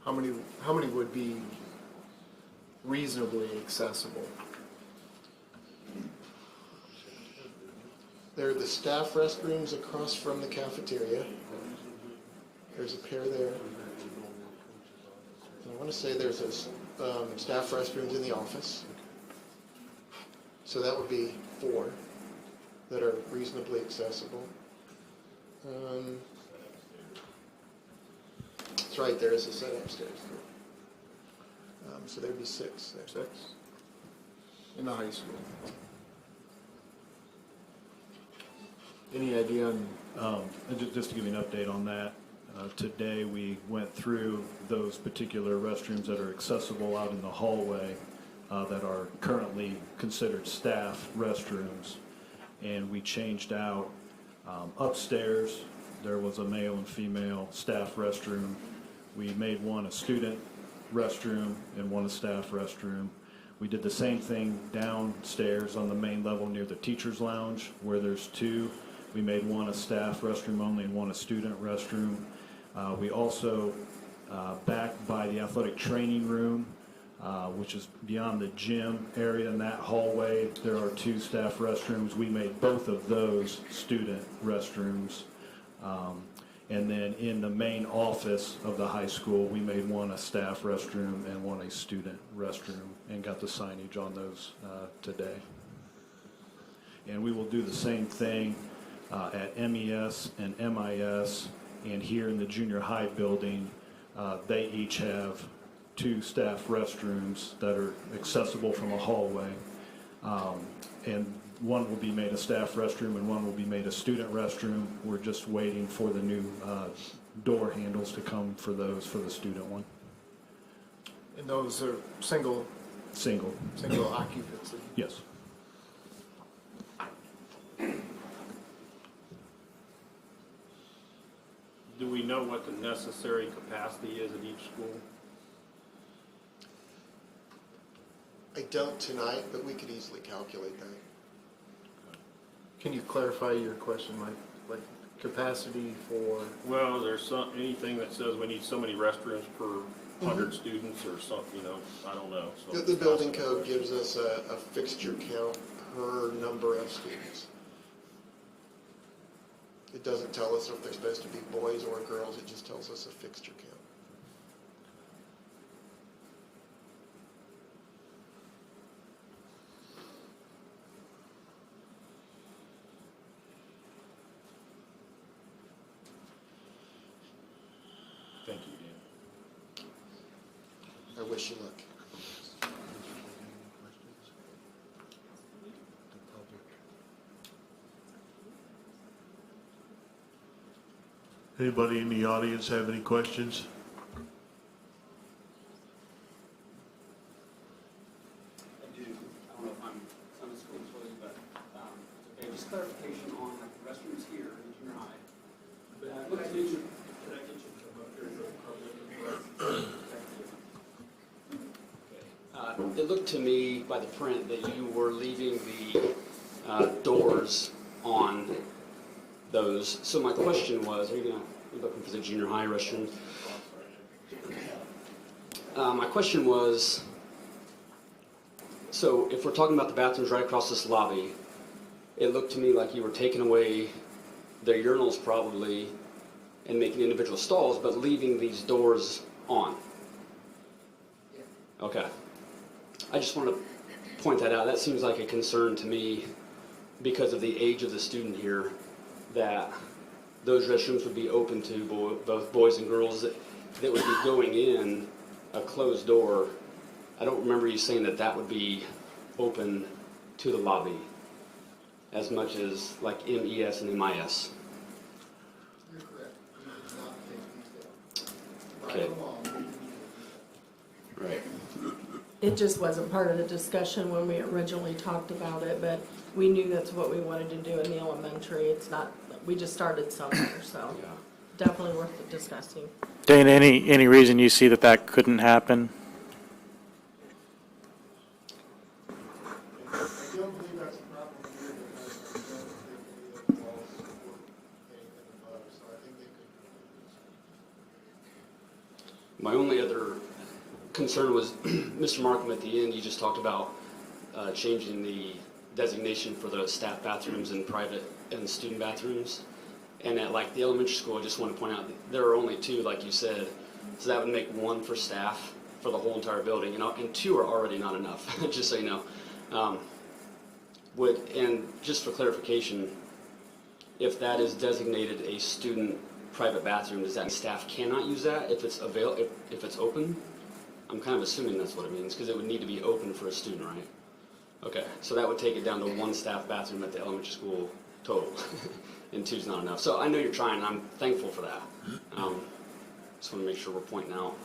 How many would be reasonably accessible? There are the staff restrooms across from the cafeteria. There's a pair there. And I want to say there's a staff restrooms in the office. So that would be 4 that are reasonably accessible. That's right, there is a set upstairs. So there'd be 6 there. 6 in the high school. Any idea on? Just to give you an update on that, today we went through those particular restrooms that are accessible out in the hallway that are currently considered staff restrooms, and we changed out upstairs. There was a male and female staff restroom. We made one a student restroom and one a staff restroom. We did the same thing downstairs on the main level near the teacher's lounge where there's 2. We made one a staff restroom only and one a student restroom. We also, back by the athletic training room, which is beyond the gym area in that hallway, there are 2 staff restrooms. We made both of those student restrooms. And then in the main office of the high school, we made one a staff restroom and one a student restroom and got the signage on those today. And we will do the same thing at MES and MIS, and here in the junior high building, they each have 2 staff restrooms that are accessible from a hallway. And one will be made a staff restroom and one will be made a student restroom. We're just waiting for the new door handles to come for those for the student one. And those are single occupancy? Yes. Do we know what the necessary capacity is at each school? I don't tonight, but we could easily calculate that. Can you clarify your question, Mike? Like capacity for? Well, there's anything that says we need so many restrooms per 100 students or something, I don't know. So The building code gives us a fixture count per number of students. It doesn't tell us if they're supposed to be boys or girls, it just tells us a fixture count. Thank you, Dan. I wish you luck. Anybody in the audience have any questions? just clarification on the restrooms here in junior high. It looked to me, Can I get you to come up here for the public? it looked to me by the print that you were leaving the doors on those. So my question was, are you looking for the junior high restrooms? My question was, so if we're talking about the bathrooms right across this lobby, it looked to me like you were taking away their urinals probably and making individual stalls, but leaving these doors on. Okay. I just want to point that out. That seems like a concern to me because of the age of the student here, that those restrooms would be open to both boys and girls that would be going in a closed door. I don't remember you saying that that would be open to the lobby as much as like MES and MIS. You're correct. We did not take these down. Okay. Right along. Right. It just wasn't part of the discussion when we originally talked about it, but we knew that's what we wanted to do in the elementary. It's not, we just started somewhere, so Yeah. definitely worth discussing. Dane, any reason you see that that couldn't happen? I don't believe that's a problem here because I don't think any of the walls support anything above, so I think they could. My only other concern was, Mr. Markham, at the end, you just talked about changing the designation for the staff bathrooms and private and student bathrooms. And at like the elementary school, I just want to point out that there are only two, like you said, so that would make one for staff for the whole entire building, and two are already not enough, just so you know. And just for clarification, if that is designated a student private bathroom, does that mean staff cannot use that if it's if it's open? I'm kind of assuming that's what it means, because it would need to be open for a student, right? Okay, so that would take it down to one staff bathroom at the elementary school total, and two's not enough. So I know you're trying, and I'm thankful for that. Just want to make sure we're pointing out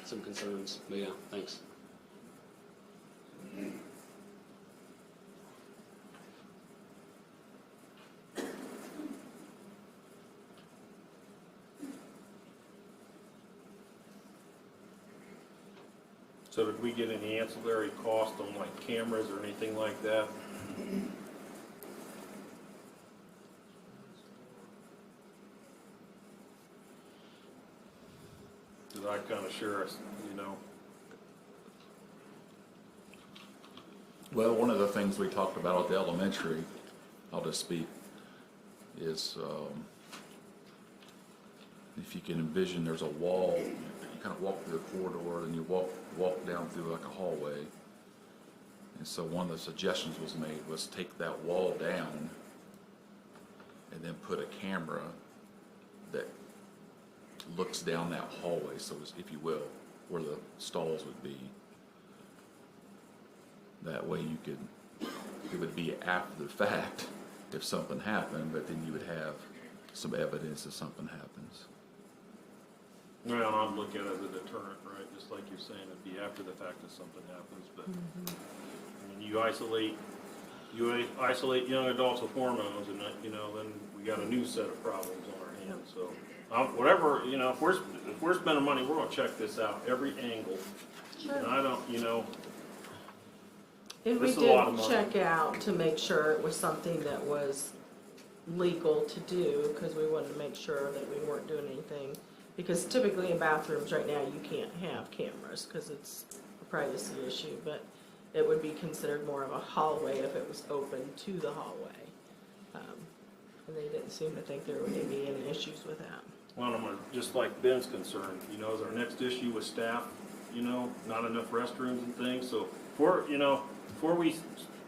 some concerns, but yeah, thanks. So did we get any ancillary cost on like cameras or anything like that? Did I kind of share us, you know? Well, one of the things we talked about at the elementary, I'll just speak, is if you can envision there's a wall, you kind of walk through the corridor and you walk down through like a hallway. And so one of the suggestions was made was take that wall down and then put a camera that looks down that hallway, so if you will, where the stalls would be. That way you could, it would be after the fact if something happened, but then you would have some evidence if something happens. Well, I'd look at it as a deterrent, right? Just like you're saying, it'd be after the fact if something happens, but I mean, you isolate young adults with hormones, and you know, then we got a new set of problems on our hands. So, whatever, you know, if we're spending money, we're gonna check this out every angle. Sure. And I don't, you know, And we This is a lot of did money. check out to make sure it was something that was legal to do, because we wanted to make sure that we weren't doing anything. Because typically in bathrooms right now, you can't have cameras because it's a privacy issue, but it would be considered more of a hallway if it was open to the hallway. And they didn't seem to think there would be any issues with that. well, I'm gonna, just like Ben's concerned, you know, is our next issue with staff, you know, not enough restrooms and things. So before we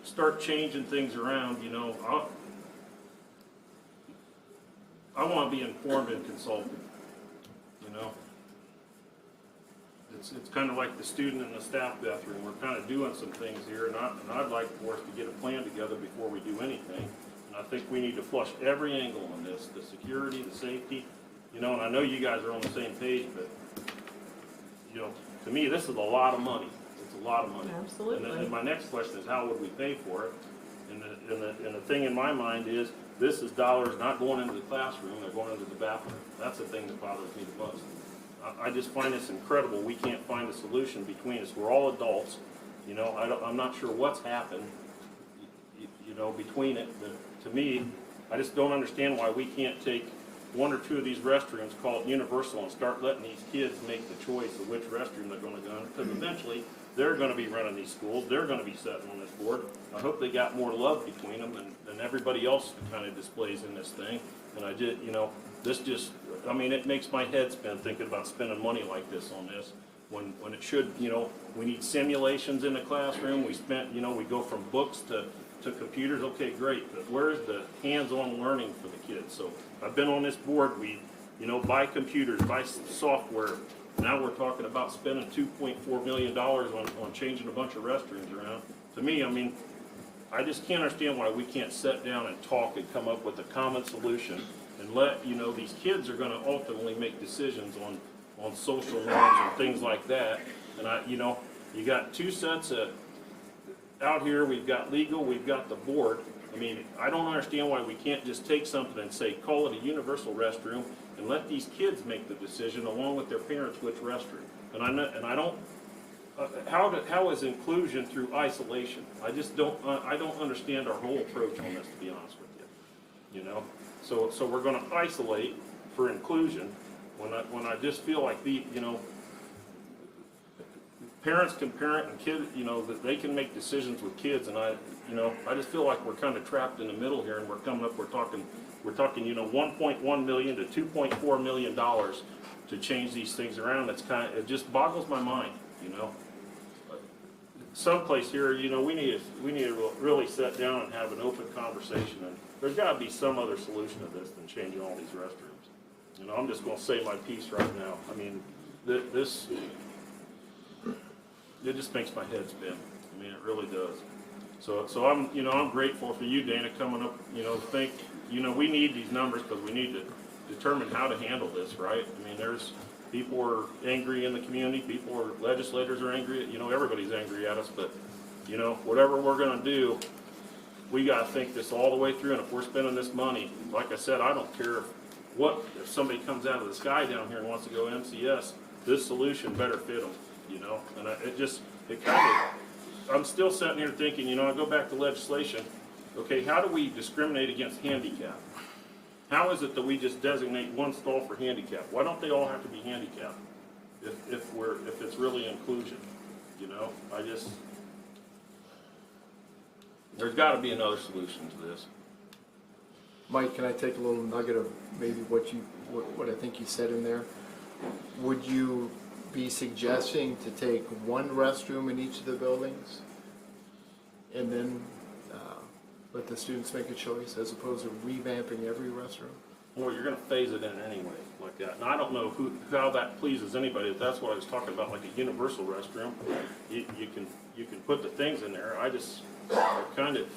start changing things around, you know, I want to be informed and consulted. You know, it's kind of like the student and the staff bathroom. We're kind of doing some things here, and I'd like for us to get a plan together before we do anything. And I think we need to flush every angle on this: the security, the safety. You know, and I know you guys are on the same page, but you know, to me, this is a lot of money. It's a lot of money. Absolutely. And then my next question is, how would we pay for it? And the thing in my mind is, this is dollars not going into the classroom, they're going into the bathroom. That's the thing that bothers me the most. I just find this incredible, we can't find a solution between us. We're all adults, you know, I'm not sure what's happened, you know, between it. But to me, I just don't understand why we can't take one or two of these restrooms, call it universal, and start letting these kids make the choice of which restroom they're gonna go in, because eventually, they're gonna be running these schools, they're gonna be sitting on this board. I hope they got more love between them than everybody else kind of displays in this thing. And I did, you know, this just, I mean, it makes my head spin thinking about spending money like this on this, when it should, you know, we need simulations in the classroom, we spent, you know, we go from books to computers, okay, great, but where's the hands-on learning for the kids? So I've been on this board, we, you know, buy computers, buy software. Now we're talking about spending $2.4 million on changing a bunch of restrooms around. To me, I mean, I just can't understand why we can't sit down and talk and come up with a common solution and let, you know, these kids are gonna ultimately make decisions on social norms and things like that. And you know, you got two sets of, out here, we've got legal, we've got the board. I mean, I don't understand why we can't just take something and say, call it a universal restroom, and let these kids make the decision along with their parents which restroom. And I don't, how is inclusion through isolation? I just don't, I don't understand our whole approach on this, to be honest with you. You know, so we're going to isolate for inclusion when I just feel like you know, parents can parent and kids, you know, that they can make decisions with kids, and you know, I just feel like we're kind of trapped in the middle here, and we're talking, you know, $1.1 million to $2.4 million to change these things around. It just boggles my mind, you know. Someplace here, you know, we need to really sit down and have an open conversation, and there's got to be some other solution to this than changing all these restrooms. You know, I'm just going to say my piece right now. I mean, this. It just makes my head spin. I mean, it really does. So I'm, you know, I'm grateful for you, Dana, coming up, you know, you know, we need these numbers because we need to determine how to handle this, right? I mean, people are angry in the community, legislators are angry, you know, everybody's angry at us, but, you know, whatever we're gonna do, we gotta think this all the way through, and if we're spending this money, like I said, I don't care if somebody comes out of the sky down here and wants to go MCS, this solution better fit them. You know, and I'm still sitting here thinking, you know, I go back to legislation, okay, how do we discriminate against handicap? How is it that we just designate one stall for handicap? Why don't they all have to be handicapped if it's really inclusion? You know, there's got to be another solution to this. Mike, can I take a little nugget of maybe what I think you said in there? Would you be suggesting to take one restroom in each of the buildings and then let the students make a choice as opposed to revamping every restroom? Well, you're going to phase it in anyway, like that. And I don't know how that pleases anybody. If that's what I was talking about, like a universal restroom. You can put the things in there. I just kind of,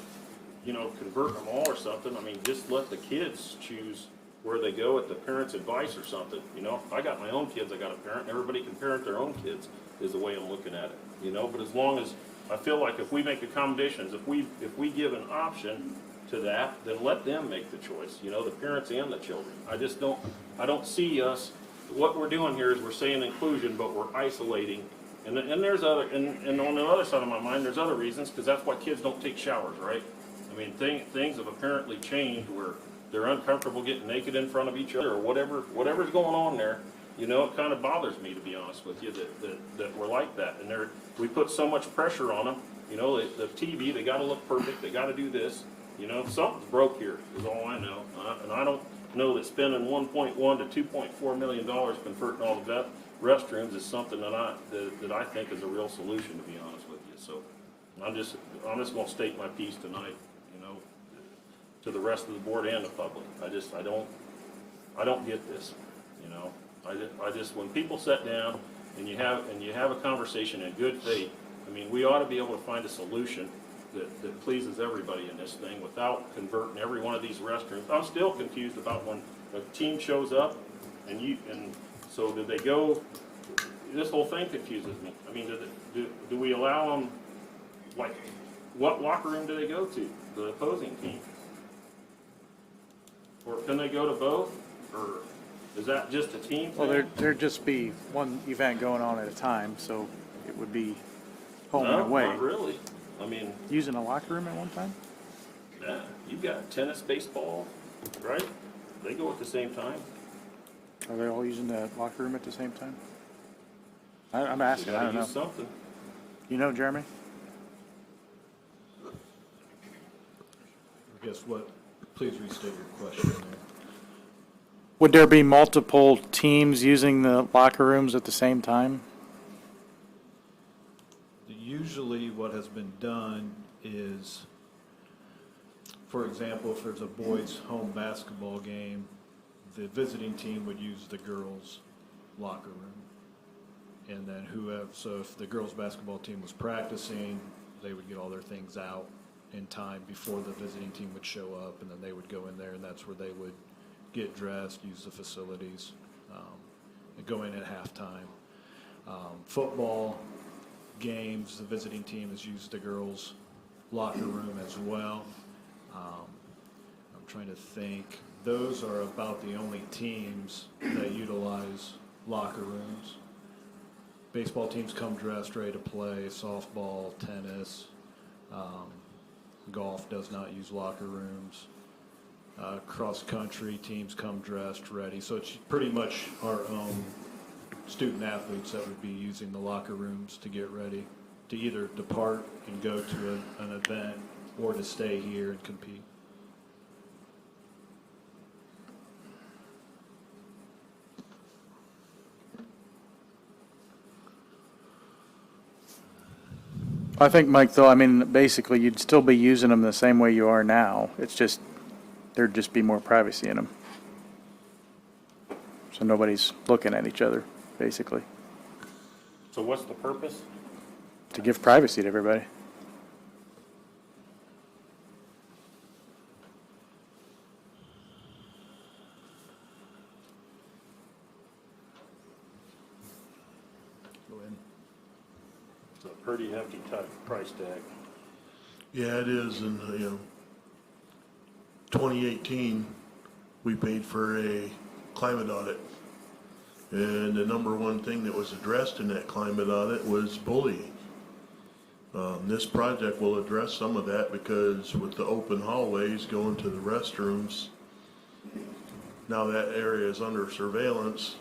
you know, convert them all or something. I mean, just let the kids choose where they go at the parents' advice or something. You know, if I got my own kids, I got a parent. Everybody can parent their own kids is the way I'm looking at it. You know, but as long as I feel like if we make accommodations, if we give an option to that, then let them make the choice. You know, the parents and the children. I don't see us. What we're doing here is we're saying inclusion, but we're isolating. And there's other and on the other side of my mind, there's other reasons, because that's why kids don't take showers, right? I mean, things have apparently changed where they're uncomfortable getting naked in front of each other or whatever's going on there. You know, it kind of bothers me, to be honest with you, that we're like that. And we put so much pressure on them. You know, the TV, they got to look perfect. They got to do this. You know, something's broke here is all I know. And I don't know that spending $1.1 to $2.4 million converting all the restrooms is something that I think is a real solution, to be honest with you. So I'm just going to state my piece tonight, you know, to the rest of the board and the public. I don't get this, you know. I just when people sit down and you have a conversation in good faith, I mean, we ought to be able to find a solution that pleases everybody in this thing without converting every one of these restrooms. I'm still confused about when a team shows up and so did they go? This whole thing confuses me. I mean, do we allow them, like, what locker room do they go to? the opposing team? Or can they go to both, or is that just a team Well, thing? there'd just be one event going on at a time, so it would be home and No, away. not really. I mean, Using a locker room at one time? yeah, you've got tennis, baseball, right? They go at the same time. Are they all using the locker room at the same time? I'm You asking, I gotta don't know. use something. You know, Jeremy? I guess what, please restate your question there. Would there be multiple teams using the locker rooms at the same time? Usually what has been done is, for example, if there's a boys' home basketball game, the visiting team would use the girls' locker room. And then so if the girls' basketball team was practicing, they would get all their things out in time before the visiting team would show up, and then they would go in there, and that's where they would get dressed, use the facilities, and go in at halftime. Football games, the visiting team has used the girls' locker room as well. I'm trying to think. Those are about the only teams that utilize locker rooms. Baseball teams come dressed, ready to play. Softball, tennis, golf does not use locker rooms. Cross-country teams come dressed, ready. So it's pretty much our own student athletes that would be using the locker rooms to get ready to either depart and go to an event or to stay here and compete. I think, Mike, though, I mean, basically, you'd still be using them the same way you are now. It's just, there'd just be more privacy in them. So nobody's looking at each other, basically, So what's the purpose? to give privacy to everybody. Go ahead. It's a pretty hefty price tag. Yeah, it is, and, 2018, we paid for a climate audit. And the number one thing that was addressed in that climate audit was bullying. This project will address some of that because with the open hallways going to the restrooms, now that area is under surveillance.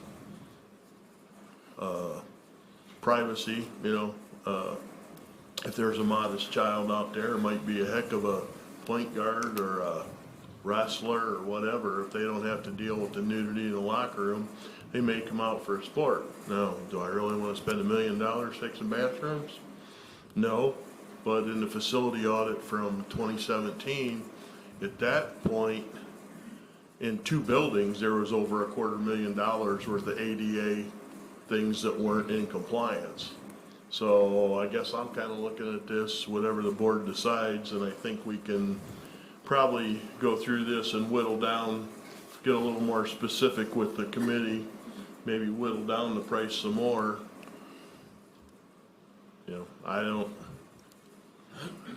Privacy, if there's a modest child out there, it might be a heck of a point guard or a wrestler or whatever. If they don't have to deal with the nudity in the locker room, they may come out for a sport. Now, do I really want to spend $1 million fixing bathrooms? No, but in the facility audit from 2017, at that point, in 2 buildings, there was over $250,000 worth of ADA things that weren't in compliance. So I guess I'm kind of looking at this, whatever the board decides, and I think we can probably go through this and whittle down, get a little more specific with the committee, maybe whittle down the price some more. I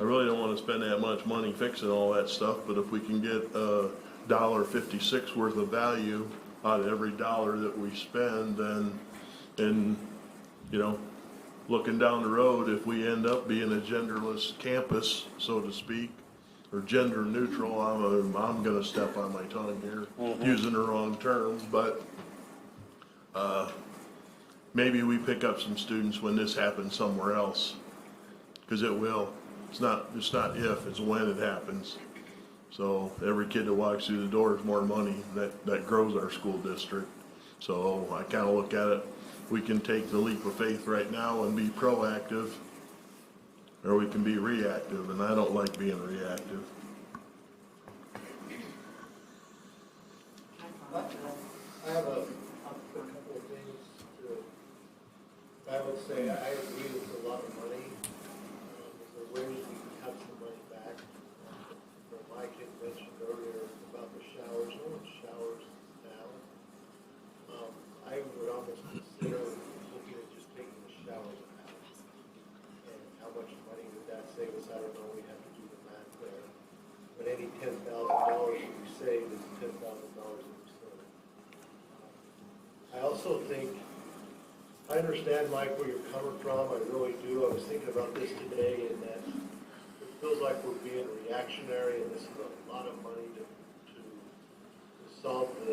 really don't want to spend that much money fixing all that stuff, but if we can get $1.56 worth of value out of every dollar that we spend, then, and, looking down the road, if we end up being a genderless campus, so to speak, or gender neutral, I'm gonna step on my tongue here, using the wrong term, but, maybe we pick up some students when this happens somewhere else, because it will. It's not if, it's when it happens. So every kid that walks through the door is more money that grows our school district. So I kind of look at it, we can take the leap of faith right now and be proactive, or we can be reactive, and I don't like being reactive. I have a couple of things I would say, I agree it's a lot of money. There are ways we can have some money back. Mike had mentioned earlier about the showers, no one showers now. I would almost consider looking at just taking the showers out. And how much money would that save us? I don't know, we'd have to do the math there. saved is $10,000 a facility. I also think, I understand, Mike, where you're coming from, I really do. I was thinking about this today, and that it feels like we're being reactionary, and this is a lot of money to solve the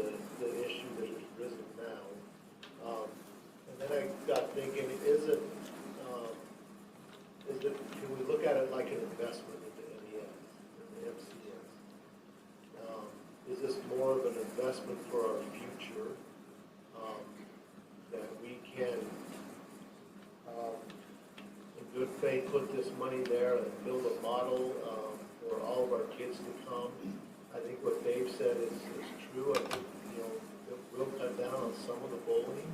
issue that has risen now. And then I got thinking, can we look at it like an investment into NES, the MCS? Is this more of an investment for our future, that we can, in good faith, put this money there and build a model for all of our kids to come? I think what Dave said is true. I think, it will cut down on some of the bullying.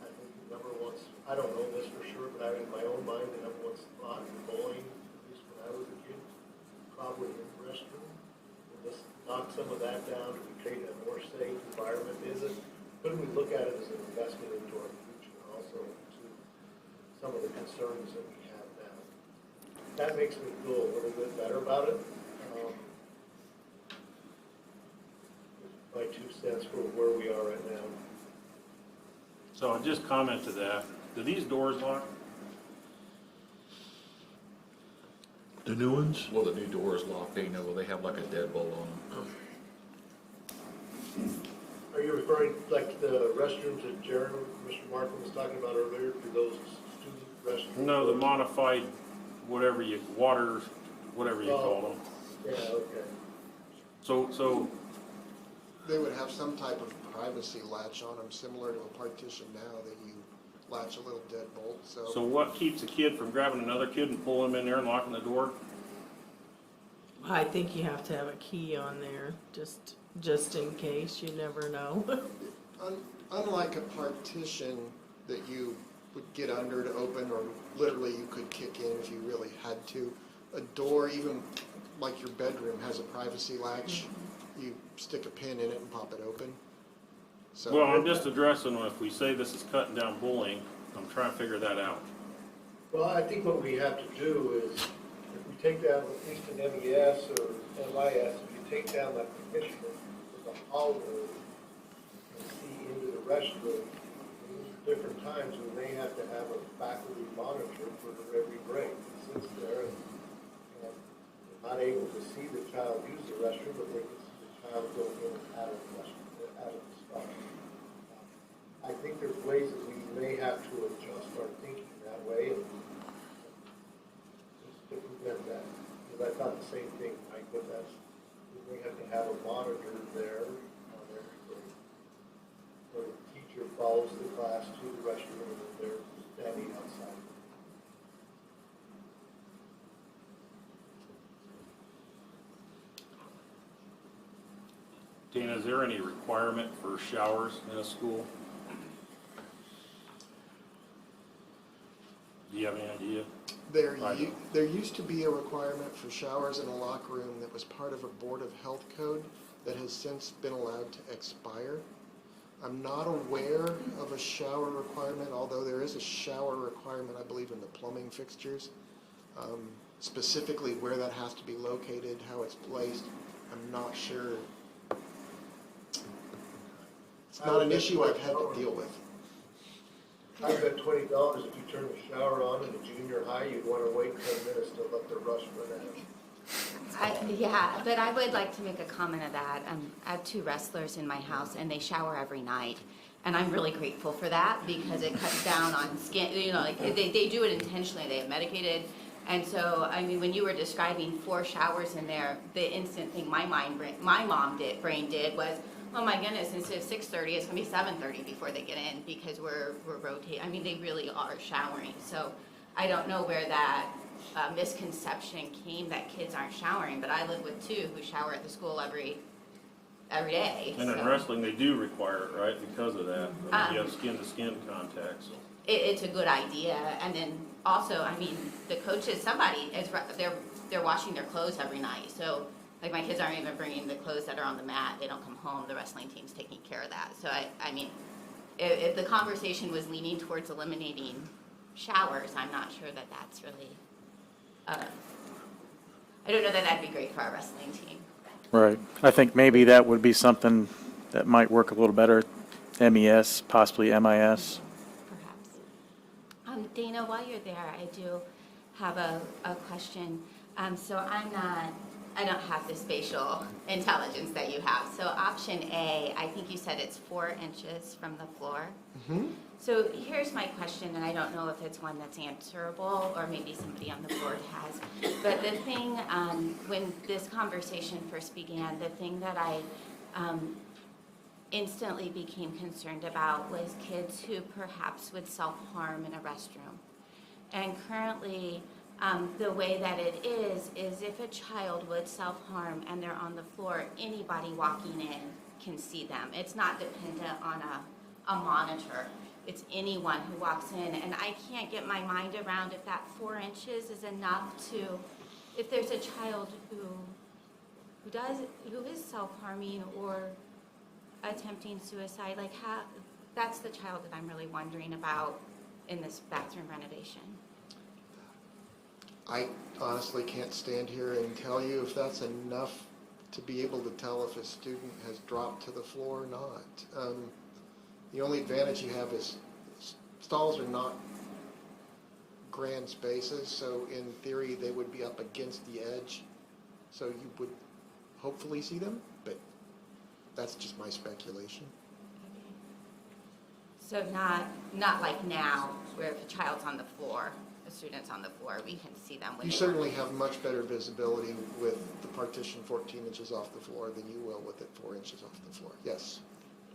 I think the number one, I don't know this for sure, but in my own mind, the number one spot in bullying, at least when I was a kid, probably in the restroom. Let's knock some of that down to create a more safe environment. Couldn't we look at it as an investment into our future, also to some of the concerns that we have now? That makes me feel a little bit better about it. My 2 cents for where we are right now. So I just comment to that. Do these doors lock? The new ones? Well, the new door is locked, will they have like a deadbolt on them? Are you referring like the restrooms that Mr. Markham was talking about earlier, to those student restrooms? No, the modified, whatever you call them. Yeah, okay. So They would have some type of privacy latch on them, similar to a partition now that you latch a little deadbolt, so what keeps a kid from grabbing another kid and pulling him in there and locking the door? I think you have to have a key on there, just in case, you never know. Unlike a partition that you would get under to open, or literally you could kick in if you really had to, a door, even like your bedroom, has a privacy latch. You stick a pin in it and pop it open. So Well, I'm just addressing, if we say this is cutting down bullying, I'm trying to figure that out. Well, I think what we have to do is, if we take down, at least an MES or MIS, if you take down that partition with the hallway and see into the restroom, different times we may have to have a faculty monitor for every break. It sits there and not able to see the child use the restroom, but they can see the child go in and out of the restroom, out of the spot. I think there's ways that we may have to adjust our thinking that way and to prevent that. Because I thought the same thing, Mike, but we may have to have a monitor there on every break. Or the teacher follows the class to the restroom and they're standing outside. Dana, is there any requirement for showers in a school? Do you have any idea? There used to be a requirement for showers in a locker room that was part of a Board of Health code that has since been allowed to expire. I'm not aware of a shower requirement, although there is a shower requirement, I believe, in the plumbing fixtures. Specifically where that has to be located, how it's placed, I'm not sure. It's not an issue I've had to deal with. I bet $20 if you turn the shower on in a junior high, you'd want to wait 10 minutes to let the rush run out. Yeah, but I would like to make a comment of that. I have 2 wrestlers in my house, and they shower every night. And I'm really grateful for that because it cuts down on skin, like they do it intentionally. They have medicated. And so, I mean, when you were describing 4 showers in there, the instant thing my brain did was, oh my goodness, instead of 6:30, it's going to be 7:30 before they get in because we're rotating. I mean, they really are showering. So I don't know where that misconception came that kids aren't showering, but I live with 2 who shower at the school every day. And in wrestling, they do require it, right, because of that. I mean, you have skin-to-skin contact, so. It's a good idea. And then also, I mean, the coaches, they're washing their clothes every night. So, like, my kids aren't even bringing the clothes that are on the mat. They don't come home. The wrestling team's taking care of that. So, I mean, if the conversation was leaning towards eliminating showers, I'm not sure that that's really, I don't know that that'd be great for our wrestling team. Right. I think maybe that would be something that might work a little better, MES, possibly MIS. Perhaps. Dana, while you're there, I do have a question. So I don't have the spatial intelligence that you have. So option A, I think you said it's 4 inches from the floor. So here's my question, and I don't know if it's one that's answerable, or maybe somebody on the board has. But the thing, when this conversation first began, the thing that I instantly became concerned about was kids who perhaps would self-harm in a restroom. And currently, the way that it is if a child would self-harm and they're on the floor, anybody walking in can see them. It's not dependent on a monitor. It's anyone who walks in. And I can't get my mind around if that 4 inches is enough to, if there's a child who is self-harming or attempting suicide, like how, that's the child that I'm really wondering about in this bathroom renovation. I honestly can't stand here and tell you if that's enough to be able to tell if a student has dropped to the floor or not. The only advantage you have is stalls are not grand spaces, so in theory they would be up against the edge, so you would hopefully see them, but that's just my speculation. So not like now, where if a child's on the floor, a student's on the floor, we can see them. When You they certainly walk. have much better visibility with the partition 14 inches off the floor than you will with it 4 inches off the floor. Yes.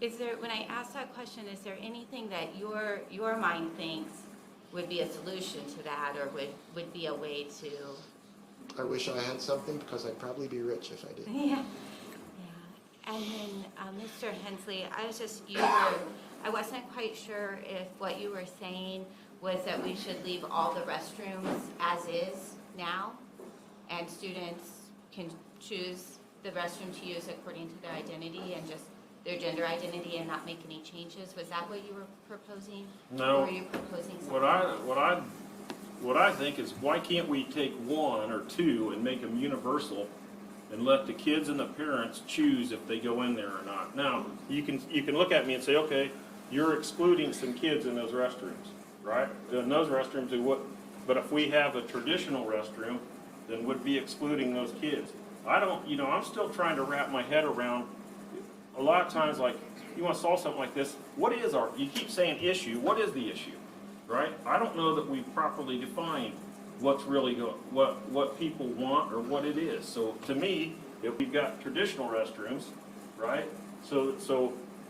Is there, when I ask that question, is there anything that your mind thinks would be a solution to that, or would be a way to? I wish I had something, because I'd probably be rich if I did. Yeah. And then, Mr. Hensley, I wasn't quite sure if what you were saying was that we should leave all the restrooms as is now, and students can choose the restroom to use according to their identity and just their gender identity and not make any changes. Was that what you were proposing? No. Or were you proposing something? What I think is, why can't we take 1 or 2 and make them universal and let the kids and the parents choose if they go in there or not? Now, you can look at me and say, okay, you're excluding some kids in those restrooms, right? In those restrooms, but if we have a traditional restroom, then would be excluding those kids. I'm still trying to wrap my head around, a lot of times, like, you want to solve something like this, you keep saying issue, what is the issue, right? I don't know that we properly defined what's really what people want or what it is. So to me, if we've got traditional restrooms, right? So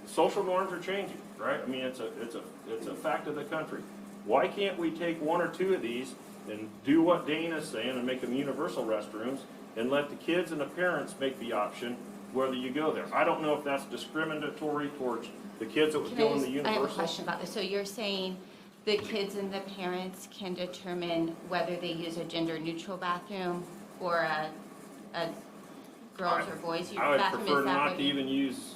social norms are changing, right? I mean, it's a fact of the country. Why can't we take 1 or 2 of these and do what Dana's saying and make them universal restrooms and let the kids and the parents make the option whether you go there? I don't know if that's discriminatory towards the kids that would go in the universal. I have a question about this. So you're saying the kids and the parents can determine whether they use a gender-neutral bathroom or a girls or boys I would bathroom? prefer Is that not what to even use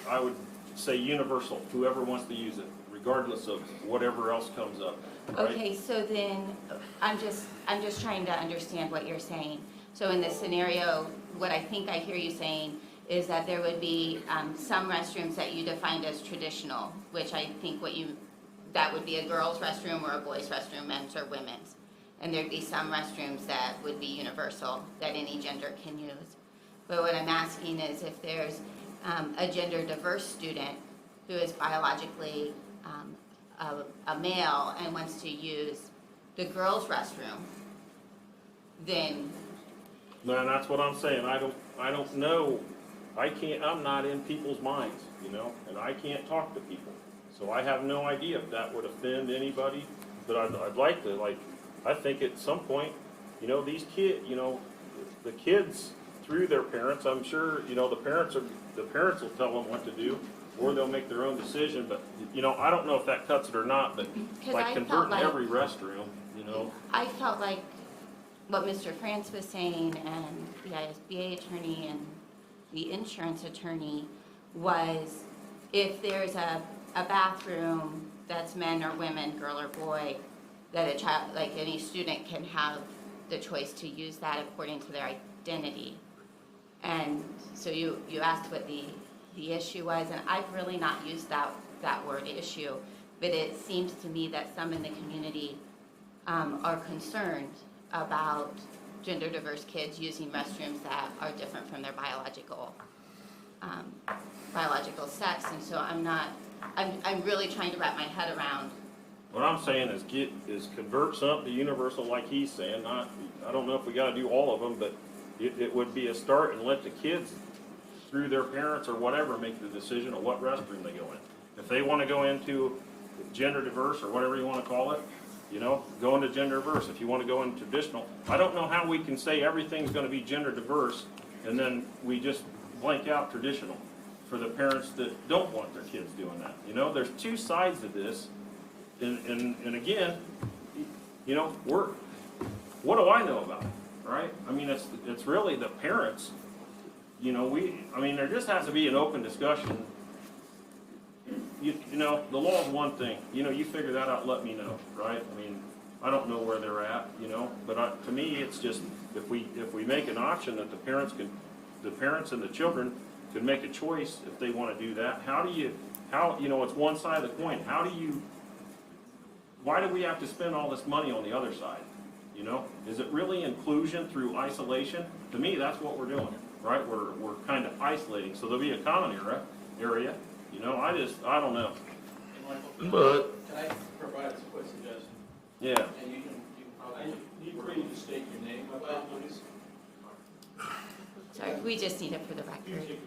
I would say universal, whoever wants to use it, regardless of whatever else comes up, right? Okay, so then, I'm just trying to understand what you're saying. So in this scenario, what I think I hear you saying is that there would be some restrooms that you defined as traditional, which I think that would be a girls' restroom or a boys' restroom, men's or women's. And there'd be some restrooms that would be universal, that any gender can use. But what I'm asking is if there's a gender diverse student who is biologically a male and wants to use the girls' restroom, then. No, that's what I'm saying. I don't know. I'm not in people's minds, and I can't talk to people. So I have no idea if that would offend anybody, but I'd like to, I think at some point, these kids, the kids through their parents, I'm sure, the parents will tell them what to do, or they'll make their own decision, but, I don't know if that cuts it or not, but like converting every restroom, I felt like what Mr. France was saying and the ISBA attorney and the insurance attorney was if there's a bathroom that's men or women, girl or boy, that a child, like any student, can have the choice to use that according to their identity. And so you asked what the issue was, and I've really not used that word issue, but it seems to me that some in the community are concerned about gender diverse kids using restrooms that are different from their biological sex, and so I'm really trying to wrap my head around. What I'm saying is convert something to universal like he's saying. I don't know if we gotta do all of them, but it would be a start, and let the kids, through their parents or whatever, make the decision of what restroom they go in. If they wanna go into gender diverse or whatever you wanna call it, go into gender diverse. If you wanna go into traditional, I don't know how we can say everything's gonna be gender diverse and then we just blank out traditional for the parents that don't want their kids doing that. There's two sides to this. And again, what do I know about it, right? I mean, it's really the parents, there just has to be an open discussion. The law is one thing, you figure that out, let me know, right? I mean, I don't know where they're at, but to me, it's just, if we make an option that the parents and the children can make a choice if they want to do that, it's one side of the coin, why do we have to spend all this money on the other side? Is it really inclusion through isolation? To me, that's what we're doing, right? We're kind of isolating. So there'll be a common area. I don't know. But Can I provide a quick suggestion? Yeah. And you can probably, need for you to state your name, please. Sorry, we just need it for the record.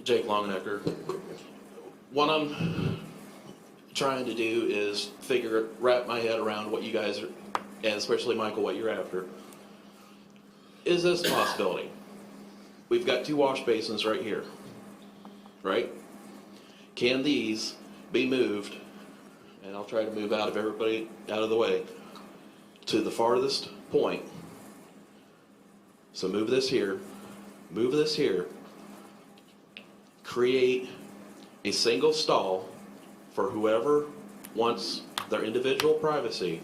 Jake Longenecker. What I'm trying to do is wrap my head around what you guys are, and especially Michael, what you're after. Is this a possibility? We've got 2 wash basins right here, right? Can these be moved, and I'll try to move out of the way, to the farthest point. So move this here, create a single stall for whoever wants their individual privacy.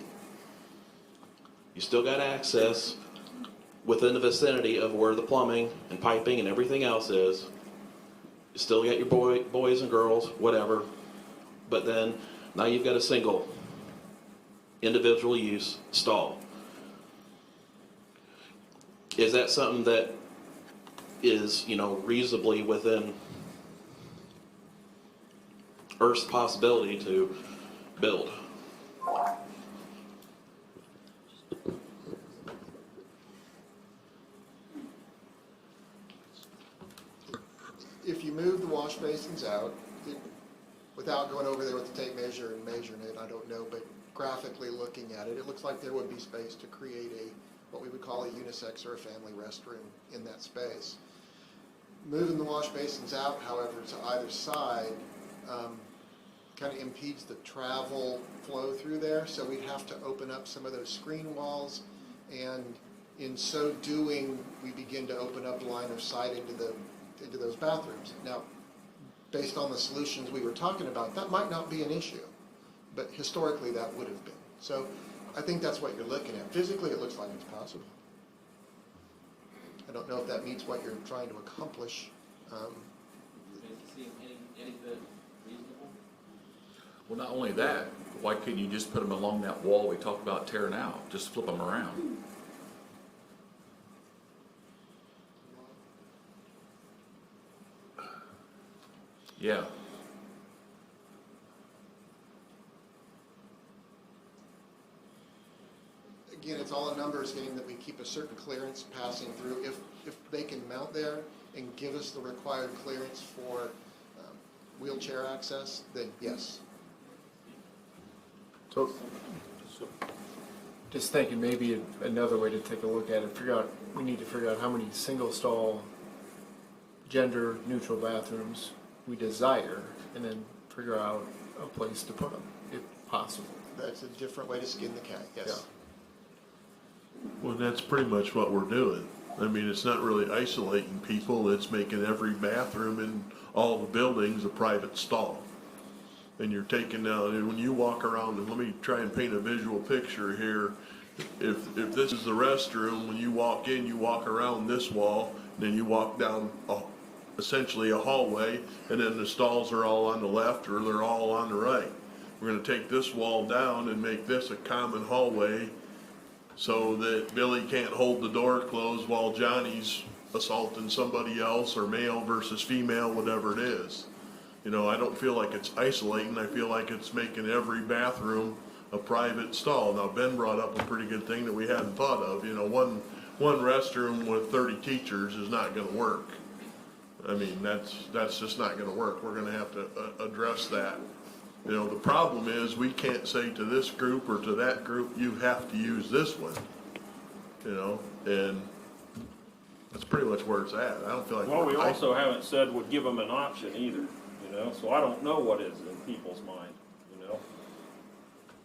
You still got access within the vicinity of where the plumbing and piping and everything else is. You still got your boys and girls, whatever. But then now you've got a single individual use stall. Is that something that is, reasonably within Earth's possibility to build? If you move the wash basins out, without going over there with the tape measure and measuring it, I don't know, but graphically looking at it, it looks like there would be space to create what we would call a unisex or a family restroom in that space. Moving the wash basins out, however, to either side kind of impedes the travel flow through there, so we'd have to open up some of those screen walls, and in so doing, we begin to open up line of sight into those bathrooms. Now, based on the solutions we were talking about, that might not be an issue, but historically that would have been. So I think that's what you're looking at. Physically, it looks like it's possible. I don't know if that meets what you're trying to accomplish. Does it seem any bit reasonable? Well, not only that, why couldn't you just put them along that wall we talked about tearing out? Just flip them around. Yeah. Again, it's all a numbers game that we keep a certain clearance passing through. If they can mount there and give us the required clearance for wheelchair access, then yes. So, just thinking maybe another way to take a look at it, we need to figure out how many single stall gender neutral bathrooms we desire, and then figure out a place to put them, if possible. That's a different way to skin the cat, yes. Well, that's pretty much what we're doing. I mean, it's not really isolating people, it's making every bathroom in all the buildings a private stall. And you're taking down, and when you walk around, and let me try and paint a visual picture here. If this is the restroom, when you walk in, you walk around this wall, Then you walk down essentially a hallway, and then the stalls are all on the left or they're all on the right. We're gonna take this wall down and make this a common hallway so that Billy can't hold the door closed while Johnny's assaulting somebody else, or male versus female, whatever it is. You know, I don't feel like it's isolating. I feel like it's making every bathroom a private stall. Now, Ben brought up a pretty good thing that we hadn't thought of. You know, one restroom with 30 teachers is not gonna work. I mean, that's just not gonna work. We're gonna have to address that. You know, the problem is we can't say to this group or to that group, you have to use this one. You know, and that's pretty much where it's at. I don't feel like. Well, we also haven't said we'd give them an option either, you know, so I don't know what is in people's mind, you know.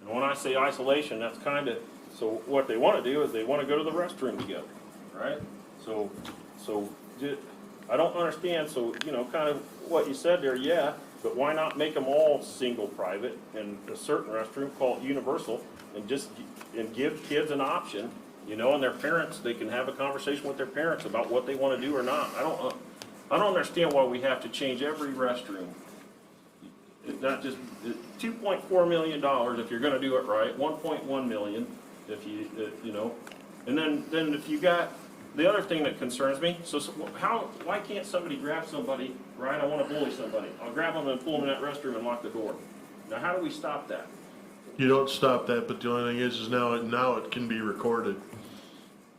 And when I say isolation, that's kind of, so what they want to do is they want to go to the restroom together, right? So I don't understand, so, you know, kind of what you said there, yeah, but why not make them all single private and a certain restroom, call it universal, and give kids an option, you know, and their parents, they can have a conversation with their parents about what they want to do or not. I don't understand why we have to change every restroom. It's not just $2.4 million if you're going to do it right, 1.1 million if you know, and then if you got the other thing that concerns me. So why can't somebody grab somebody? Right, I want to bully somebody. I'll grab them and pull them in that restroom and lock the door. Now, how do we stop that? You don't stop that, but the only thing is now it can be recorded.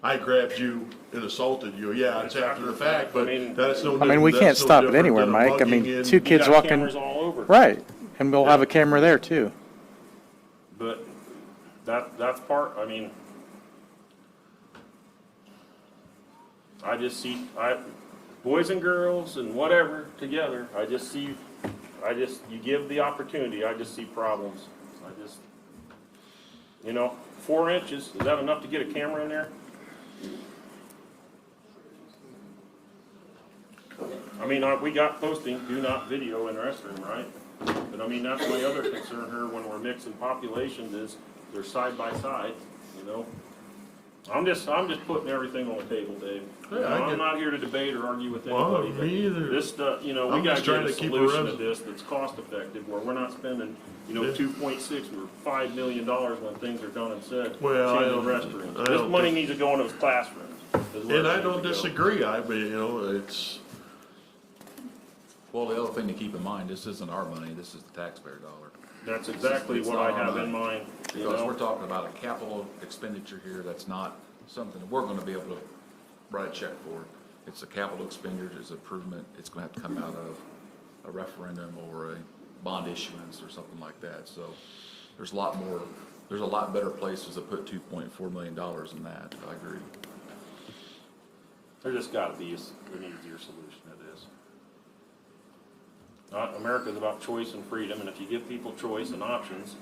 I grabbed you and assaulted you. Yeah, it's after the fact, but that's no. I mean, we can't stop it anywhere, Mike. I mean, two kids walking. Cameras all over. Right, and we'll have a camera there too. But that's part. I mean, I just see boys and girls and whatever together. You give the opportunity. I just see problems. You know, 4 inches, is that enough to get a camera in there? I mean, we got posting, do not video in the restroom, right? But I mean, that's my other concern here when we're mixing populations is they're side by side, you know? I'm just putting everything on the table, Dave. I'm not here to debate or argue with anybody. Well, me either. This stuff, you know, we gotta get a solution to this that's cost effective, where we're not spending, you know, 2.6 or $5 million when things are done and said. Well, changing restrooms. This money needs to go into those classrooms. And I don't disagree. You know, it's. Well, the other thing to keep in mind, this isn't our money, this is the taxpayer dollar. That's exactly It's what not I our have money. in mind, you Because know? we're talking about a capital expenditure here that's not something that we're gonna be able to write a check for. It's a capital expenditure, it's improvement, it's gonna have to come out of a referendum or a bond issuance or something like that. So there's a lot better places to put $2.4 million in that, I agree. There just gotta be an easier solution to this. America's about choice and freedom, and if you give people choice and options,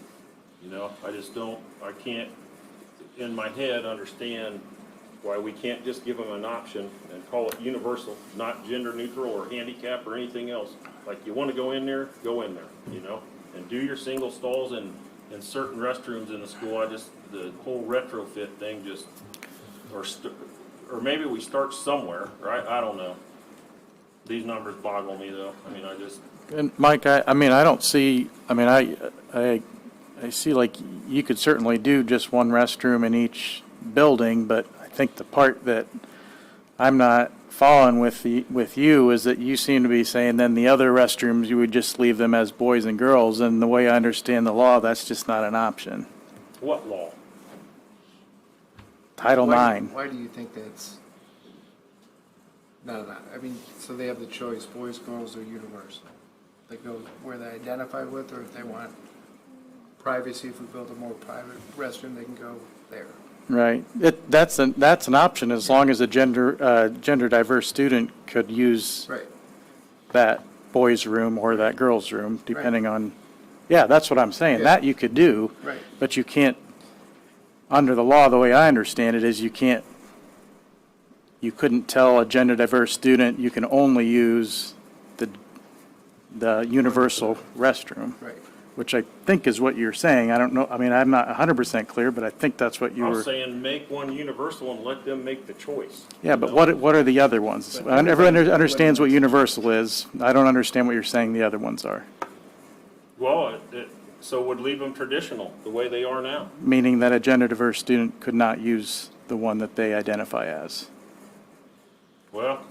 you know, I can't, in my head, understand why we can't just give them an option and call it universal, not gender neutral or handicap or anything else. Like, you wanna go in there, you know, and do your single stalls in certain restrooms in the school. The whole retrofit thing or maybe we start somewhere, right? I don't know. These numbers boggle me though. I mean, And Mike, I see like you could certainly do just one restroom in each building, but I think the part that I'm not following with you is that you seem to be saying then the other restrooms, you would just leave them as boys and girls, and the way I understand the law, that's just not an option. what law? Title IX. Why do you think that's not? I mean, so they have the choice, boys, girls, or universal. They go where they identify with, or if they want privacy, if we build a more private restroom, they can go there. Right. That's an option as long as a gender diverse student could use that boys' room or that girls' room, depending on. Yeah, that's what I'm saying. Yeah. That you could do, but you can't. Under the law, the way I understand it is you couldn't tell a gender diverse student you can only use the universal restroom. Right. which I think is what you're saying. I don't know, I mean, I'm not 100% clear, but I think that's what you I'm were. saying make one universal and let them make the choice. Yeah, but what are the other ones? Everyone understands what universal is. I don't understand what you're saying the other ones are. Well, so would leave them traditional, the way they are now. Meaning that a gender diverse student could not use the one that they identify as. Well,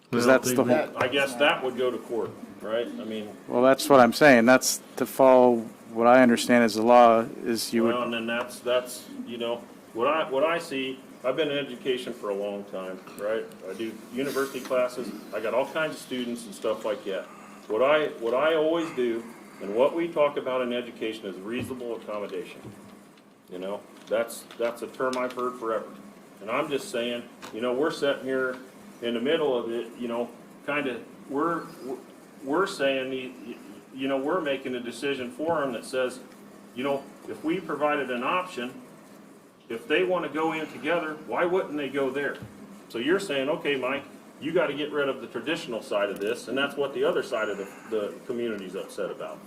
Because that's the whole, I guess that would go to court, right? I mean, well, that's what I'm saying. That's to follow what I understand as the law is you well, would, and then that's, you know, what I see, I've been in education for a long time, right? I do university classes, I got all kinds of students and stuff like that. What I always do, and what we talk about in education is reasonable accommodation. You know, that's a term I've heard forever. And I'm just saying, you know, we're sitting here in the middle of it, you know, kind of, we're saying, you know, we're making a decision for them that says, you know, if we provided an option, if they want to go in together, why wouldn't they go there? So you're saying, okay, Mike, you got to get rid of the traditional side of this, and that's what the other side of the community's upset about,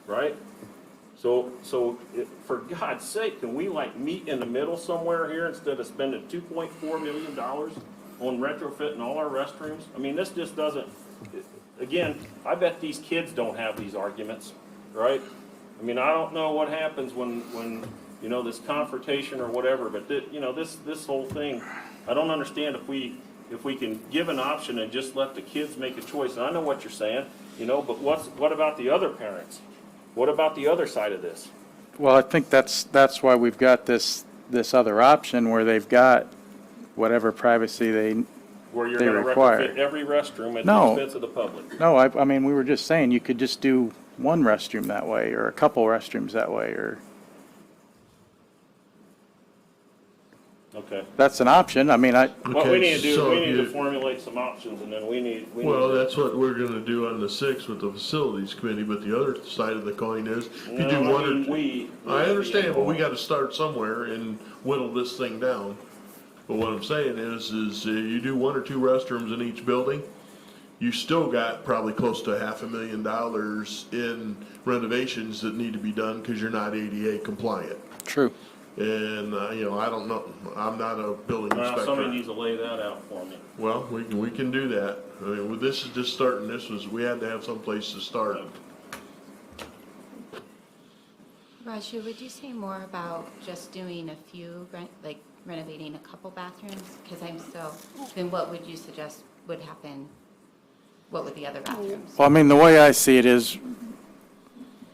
right? So for God's sake, can we like meet in the middle somewhere here instead of spending $2.4 million on retrofitting all our restrooms? I mean, this just doesn't, again, I bet these kids don't have these arguments, right? I mean, I don't know what happens when you know, this confrontation or whatever, but you know, this whole thing, I don't understand if we can give an option and just let the kids make a choice. And I know what you're saying, you know, but what about the other parents? What about the other side of this? well, I think that's why we've got this other option where they've got whatever privacy they Where you're they going to require. retrofit every restroom at No. the expense of the public. No, I mean, we were just saying you could just do one restroom that way or a couple restrooms that way, or Okay. that's an option. I mean, What we need to do is so we need to you- formulate some options, and then we need Well, to- that's what we're gonna do on the 6th with the facilities committee, but the other side of the coin is, if you do No, one I or mean, two. I understand, but we gotta start somewhere and whittle this thing down. But what I'm saying is you do one or two restrooms in each building, you still got probably close to $500,000 in renovations that need to be done because you're not ADA compliant. true. And, you know, I don't know, I'm not a building Well, inspector. somebody needs to lay that out for me. Well, we can do that. I mean, this is just starting, we had to have some place to start. Raju, would you say more about just doing a few, like renovating a couple bathrooms? Because I'm still, then what would you suggest would happen? What would the other bathrooms? Well, I mean, the way I see it is,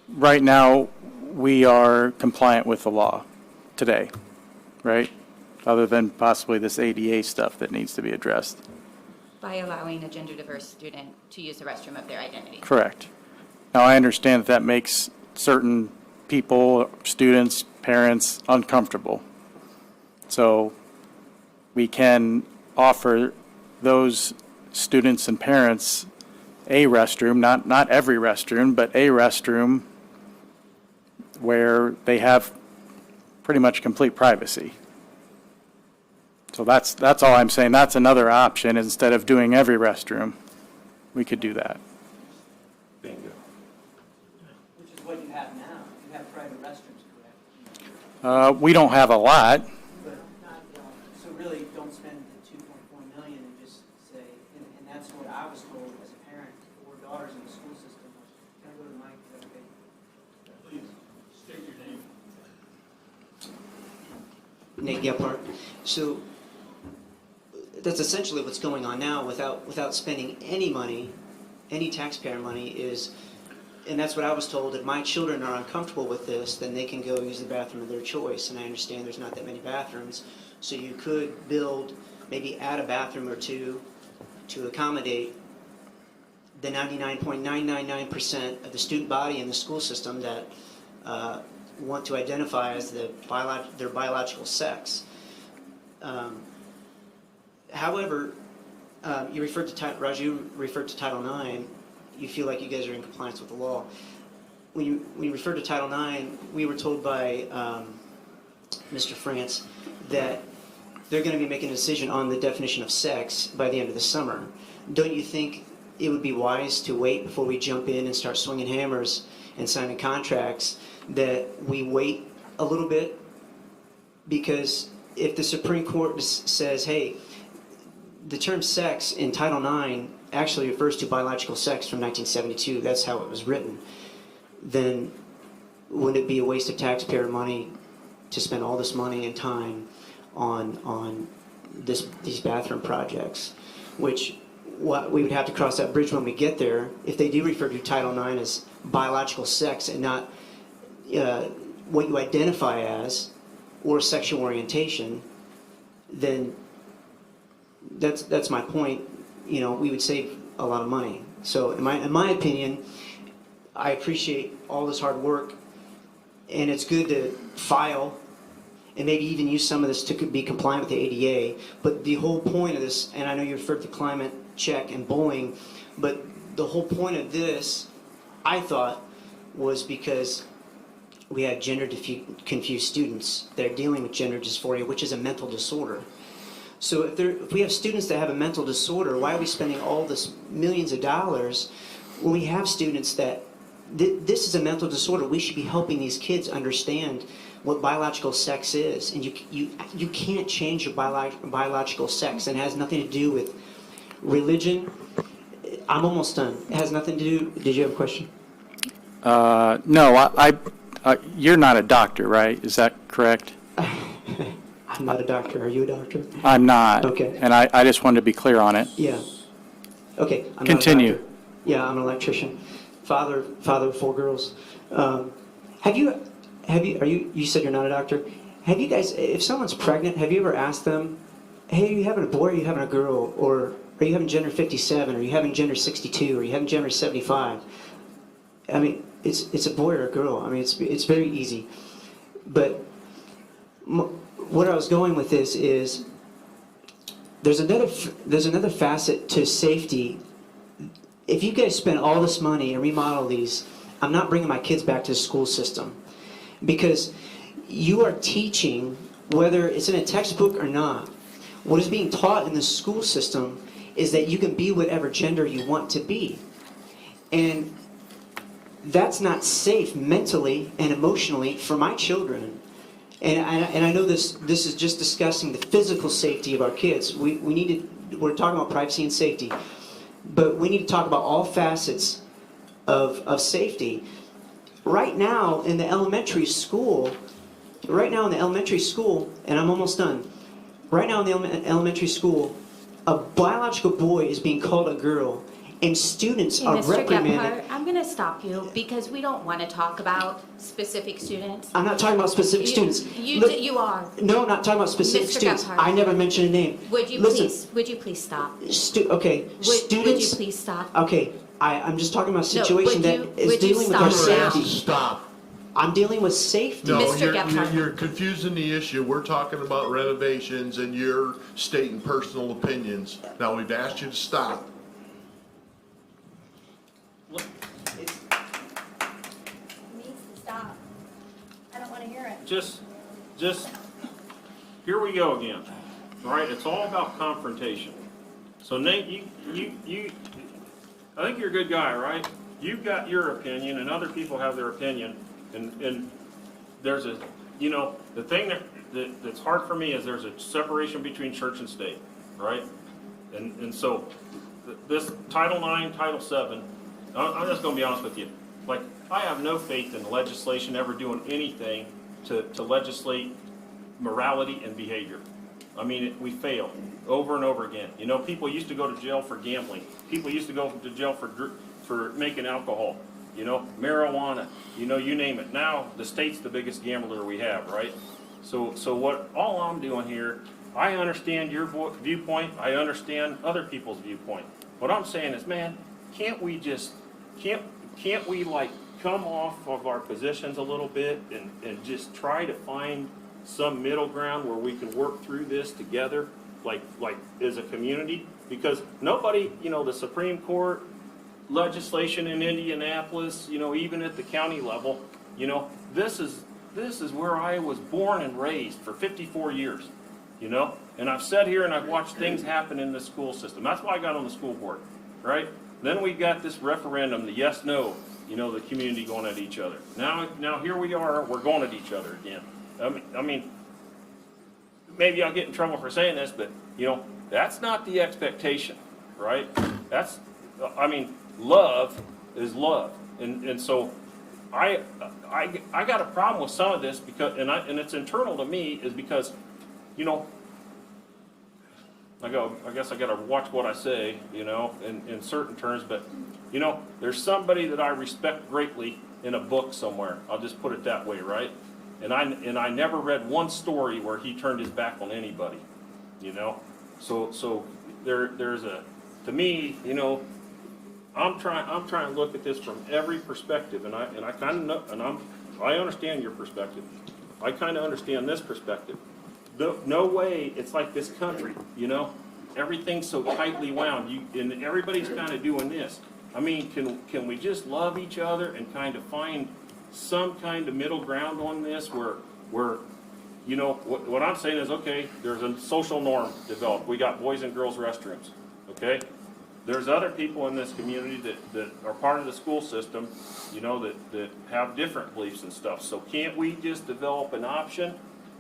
right now, we are compliant with the law today, right? Other than possibly this ADA stuff that needs to be addressed. By allowing a gender diverse student to use the restroom of their identity. Correct. Now, I understand that makes certain people, students, parents, uncomfortable. So we can offer those students and parents a restroom, not every restroom, but a restroom where they have pretty much complete privacy. So that's all I'm saying. That's another option. Instead of doing every restroom, we could do that. Bingo. Which is what you have now. You have private restrooms, correct? We don't have a lot. But not, so really don't spend the 2.4 million and just say, and that's what I was told as a parent, 4 daughters in the school system. Can I go to the mic? Is that okay? Please, state your name. Nate Gephardt. So that's essentially what's going on now without spending any money, any taxpayer money is, and that's what I was told, if my children are uncomfortable with this, then they can go use the bathroom of their choice. And I understand there's not that many bathrooms. So you could build, maybe add a bathroom or two to accommodate the 99.999% of the student body in the school system that want to identify as their biological sex. However, Raju referred to Title IX. You feel like you guys are in compliance with the law. When you refer to Title IX, we were told by Mr. France that they're going to be making a decision on the definition of sex by the end of the summer. Don't you think it would be wise to wait before we jump in and start swinging hammers and signing contracts, that we wait a little bit, because if the Supreme Court says, hey, the term sex in Title IX actually refers to biological sex from 1972, that's how it was written, then wouldn't it be a waste of taxpayer money to spend all this money and time on these bathroom projects, which we would have to cross that bridge when we get there. If they do refer to Title IX as biological sex and not what you identify as or sexual orientation, then that's my point. You know, we would save a lot of money. So in my opinion, I appreciate all this hard work, and it's good to file and maybe even use some of this to be compliant with the ADA. But the whole point of this, and I know you referred to climate check and bullying, but the whole point of this, I thought, was because we had gender confused students. They're dealing with gender dysphoria, which is a mental disorder. So if we have students that have a mental disorder, why are we spending all this millions of dollars when we have students that this is a mental disorder? We should be helping these kids understand what biological sex is, and you can't change your biological sex, and it has nothing to do with religion. I'm almost done. It has nothing to do. Did you have a question? No, you're not a doctor, right? Is that correct? I'm not a doctor. Are you a doctor? I'm not. Okay. And I just wanted to be clear on it. Yeah. Okay. I'm Continue. Not a doctor. Yeah, I'm an electrician. Father of 4 girls. You said you're not a doctor. Have you guys, if someone's pregnant, have you ever asked them, hey, are you having a boy or are you having a girl? Or are you having gender 57? Or are you having gender 62? Or are you having gender 75? I mean, it's a boy or a girl. I mean, it's very easy. But what I was going with this is there's another facet to safety. If you guys spend all this money and remodel these, I'm not bringing my kids back to the school system, because you are teaching, whether it's in a textbook or not, what is being taught in the school system is that you can be whatever gender you want to be. And that's not safe mentally and emotionally for my children. And I know this is just discussing the physical safety of our kids. We're talking about privacy and safety, but we need to talk about all facets of safety. Right now in the elementary school, and I'm almost done. Right now in the elementary school, a biological boy is being called a girl, and students are Mr. reprimanded. Gephardt, I'm going to stop you because we don't want to talk about specific students. I'm not talking about specific students. Look, You are. no, I'm not talking about specific Mr. students. Gephardt. I never mentioned a name. Would you Listen, please stop? Okay, Would students. you please stop? Okay, I'm just talking about a No, situation would you- that is would you dealing with our stop now? safety. Stop. I'm dealing with safety. No, Mr. Gephardt. you're confusing the issue. We're talking about renovations and you're stating personal opinions. Now, we've asked you to stop. Needs to stop. I don't want to hear it. Just, here we go again, all right? It's all about confrontation. So Nate, I think you're a good guy, right? You've got your opinion and other people have their opinion, and there's the thing that's hard for me is there's a separation between church and state, right? And so this Title IX, Title VII, I'm just gonna be honest with you. Like, I have no faith in legislation ever doing anything to legislate morality and behavior. I mean, we fail over and over again. You know, people used to go to jail for gambling. People used to go to jail for making alcohol. You know, marijuana. You know, you name it. Now the state's the biggest gambler we have, right? So all I'm doing here, I understand your viewpoint. I understand other people's viewpoint. What I'm saying is, man, can't we like come off of our positions a little bit and just try to find some middle ground where we can work through this together, like as a community? Because nobody, the Supreme Court, legislation in Indianapolis, even at the county level, this is where I was born and raised for 54 years, and I've sat here and I've watched things happen in the school system. That's why I got on the school board, right? Then we got this referendum, the yes, no, the community going at each other. Now here we are, we're going at each other again. I mean, maybe I'll get in trouble for saying this, but, that's not the expectation, right? Love is love. And so I got a problem with some of this because, and it's internal to me, is because, I guess I gotta watch what I say, in certain terms, but, there's somebody that I respect greatly in a book somewhere. I'll just put it that way, right? And I never read one story where he turned his back on anybody, So there's to me, I'm trying to look at this from every perspective, and I kind of know, I understand your perspective. I kind of understand this perspective. No way, it's like this country, everything's so tightly wound, and everybody's kind of doing this. I mean, can we just love each other and kind of find some kind of middle ground on this where what I'm saying is, okay, there's a social norm developed. We got boys and girls restrooms, okay? There's other people in this community that are part of the school system, that have different beliefs and stuff. So can't we just develop an option,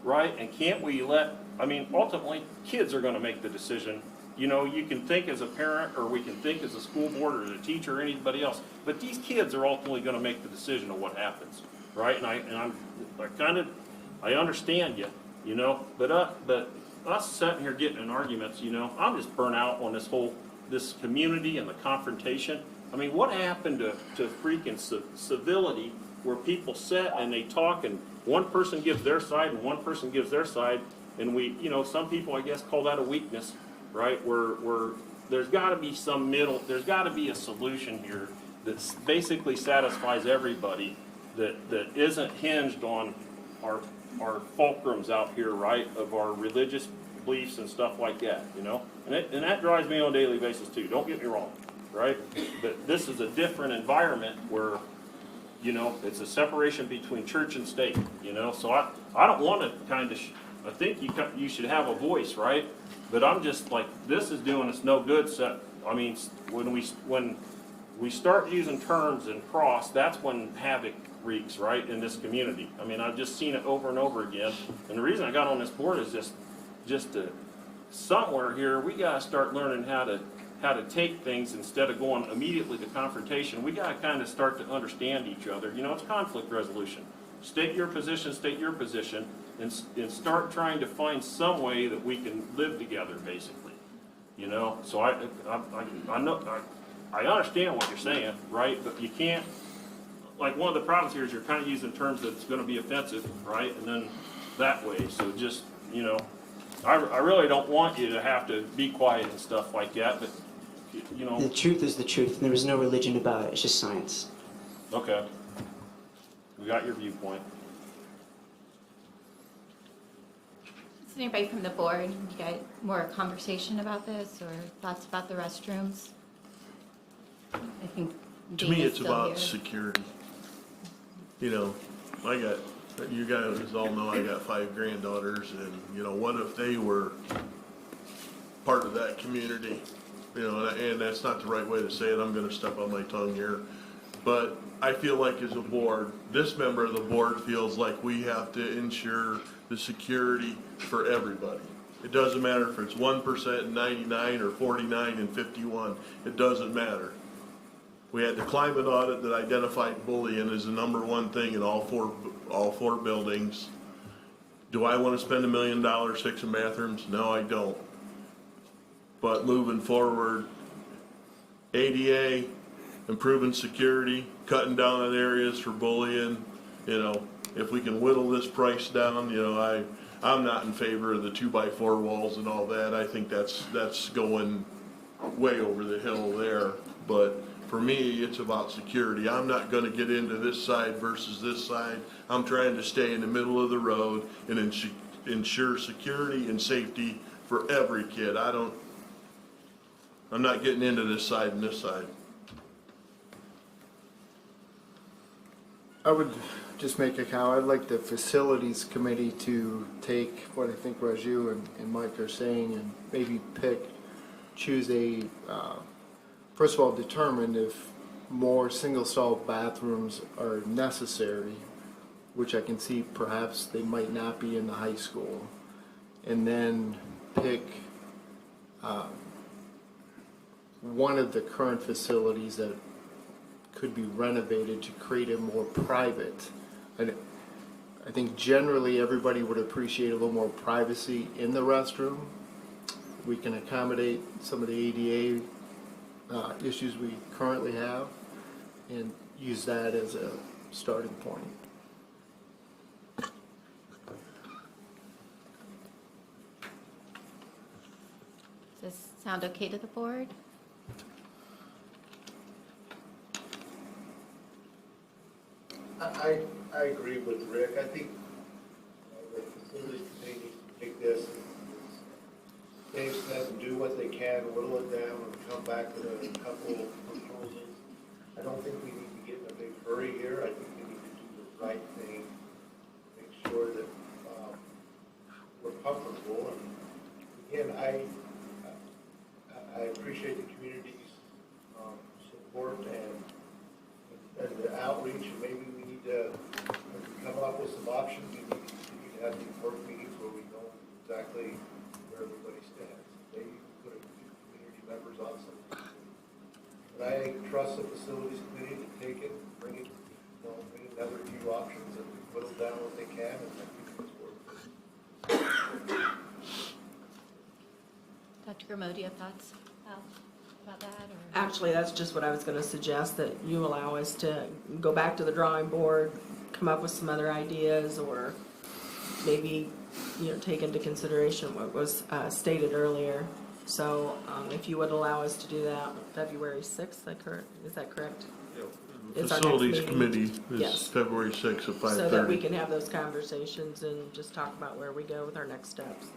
right? And can't we ultimately, kids are gonna make the decision. You can think as a parent, or we can think as a school board, or as a teacher, or anybody else, but these kids are ultimately gonna make the decision of what happens, right? I understand you, but us sitting here getting in arguments, I'm just burnt out on this community and the confrontation. I mean, what happened to freaking civility, where people sit and they talk and one person gives their side and one person gives their side, and some people, I guess, call that a weakness, right? Where there's gotta be some middle, there's gotta be a solution here that basically satisfies everybody, that isn't hinged on our fulcrums out here, right, of our religious beliefs and stuff like that, and that drives me on a daily basis too, don't get me wrong, right? But this is a different environment where, it's a separation between church and state, so I don't want to I think you should have a voice, right? But I'm just like, this is doing us no good. So, when we start using terms and cross, that's when havoc wreaks, right, in this community. I've just seen it over and over again. And the reason I got on this board is just to, somewhere here, we gotta start learning how to take things instead of going immediately to confrontation. We gotta kind of start to understand each other. It's conflict resolution. State your position, and start trying to find some way that we can live together, basically. So I know, I understand what you're saying, right? But you can't, like, one of the problems here is you're kind of using terms that's going to be offensive, right? And then that way, so just, I really don't want you to have to be quiet and stuff like that, but, The truth is the truth. There is no religion about it. It's just science. Okay. We got your viewpoint. Is anybody from the board, you got more conversation about this, or thoughts about the restrooms? I think To me, Dean is it's still about here. security. You guys all know I got 5 granddaughters, and, what if they were part of that community? And that's not the right way to say it, I'm gonna step on my tongue here. But I feel like as a board, this member of the board feels like we have to ensure the security for everybody. It doesn't matter if it's 1% and 99 or 49 and 51, it doesn't matter. We had the climate audit that identified bullying as the #1 thing in all four buildings. Do I want to spend $1 million fixing bathrooms? No, I don't. But moving forward, ADA, improving security, cutting down on areas for bullying, if we can whittle this price down, I'm not in favor of the 2x4 walls and all that. I think that's going way over the hill there. But for me, it's about security. I'm not gonna get into this side versus this side. I'm trying to stay in the middle of the road and ensure security and safety for every kid. I'm not getting into this side and this side. I would just make a comment. I'd like the facilities committee to take what I think Raju and Mike are saying and maybe choose a first of all, determine if more single-stall bathrooms are necessary, which I can see perhaps they might not be in the high school, and then pick one of the current facilities that could be renovated to create a more private. And I think generally everybody would appreciate a little more privacy in the restroom. We can accommodate some of the ADA issues we currently have and use that as a starting point. Does this sound okay to the board? I agree with Rick. I think the facilities committee needs to take this, Dave said, and do what they can, whittle it down, and come back with a couple of proposals. I don't think we need to get in a big hurry here. I think we need to do the right thing, make sure that we're comfortable. And again, I appreciate the community's support and the outreach, and maybe we need to come up with some options. We need to continue to have these work meetings where we know exactly where everybody stands. Maybe put a few community members on something. But I trust the facilities committee to take it, bring it, bring another few options and whittle down what they can, and I think it's worth it. Dr. Grimaud, do you have thoughts about that? Or? Actually, that's just what I was going to suggest, that you allow us to go back to the drawing board, come up with some other ideas, or maybe, take into consideration what was stated earlier. So if you would allow us to do that, February 6th, is that correct? Is our next Facilities meeting? committee is Yes. February 6th at 5:30. So that we can have those conversations and just talk about where we go with our next steps.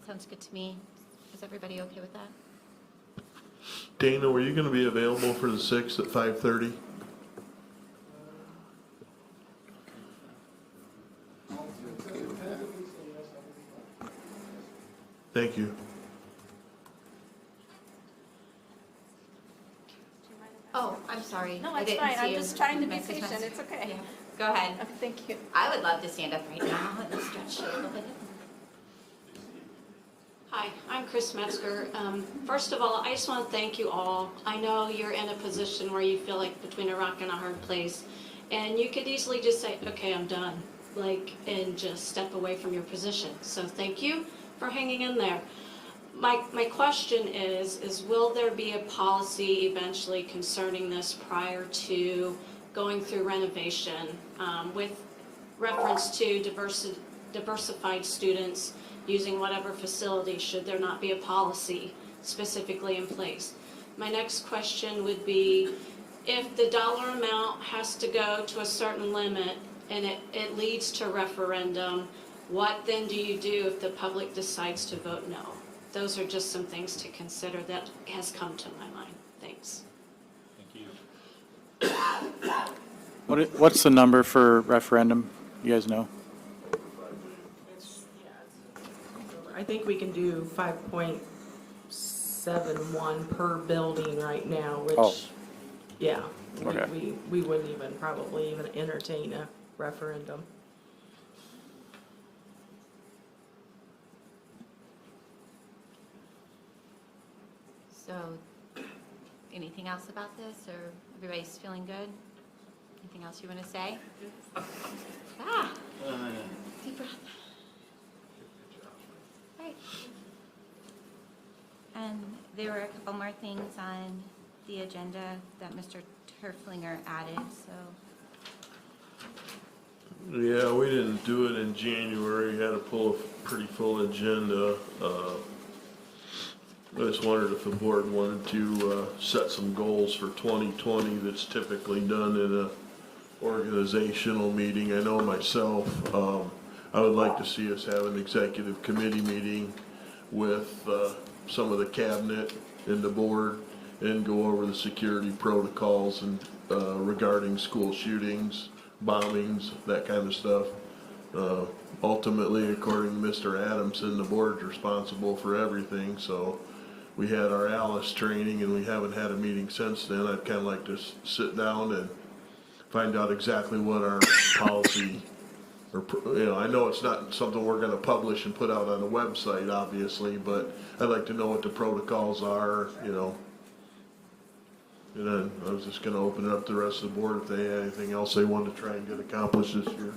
Sounds good to me. Is everybody okay with that? Dana, were you going to be available for the 6th at 5:30? Thank you. Oh, I'm sorry. No, I it's didn't fine. see I'm you. just trying to be Message patient. message. It's okay. Yeah. Go ahead. Oh, thank you. I would love to stand up right now and stretch a little bit. Hi, I'm Chris Metzger. First of all, I just want to thank you all. I know you're in a position where you feel like between a rock and a hard place, and you could easily just say, okay, I'm done, and just step away from your position. So thank you for hanging in there. My question is will there be a policy eventually concerning this prior to going through renovation with reference to diversified students using whatever facility, should there not be a policy specifically in place? My next question would be, if the dollar amount has to go to a certain limit and it leads to referendum, what then do you do if the public decides to vote no? Those are just some things to consider that has come to my mind. Thanks. Thank you. What's the number for referendum? You guys know? I think we can do 5.71 per building right now, which, yeah, Okay. we wouldn't even probably even entertain a referendum. So, anything else about this, or everybody's feeling good? Anything else you want to say? Deep breath. Right. And there were a couple more things on the agenda that Mr. Turflinger added, so. Yeah, we didn't do it in January. Had to pull a pretty full agenda. I just wondered if the board wanted to set some goals for 2020 that's typically done in a organizational meeting. I know myself, I would like to see us have an executive committee meeting with some of the cabinet and the board and go over the security protocols and regarding school shootings, bombings, that kind of stuff. Ultimately, according to Mr. Adamson, the board's responsible for everything, so we had our Alice training and we haven't had a meeting since then. I'd kind of like to sit down and find out exactly what our policy, or, you know, I know it's not something we're gonna publish and put out on the website, obviously, but I'd like to know what the protocols are, you know. And then I was just gonna open it up to the rest of the board if they had anything else they wanted to try and get accomplished this year.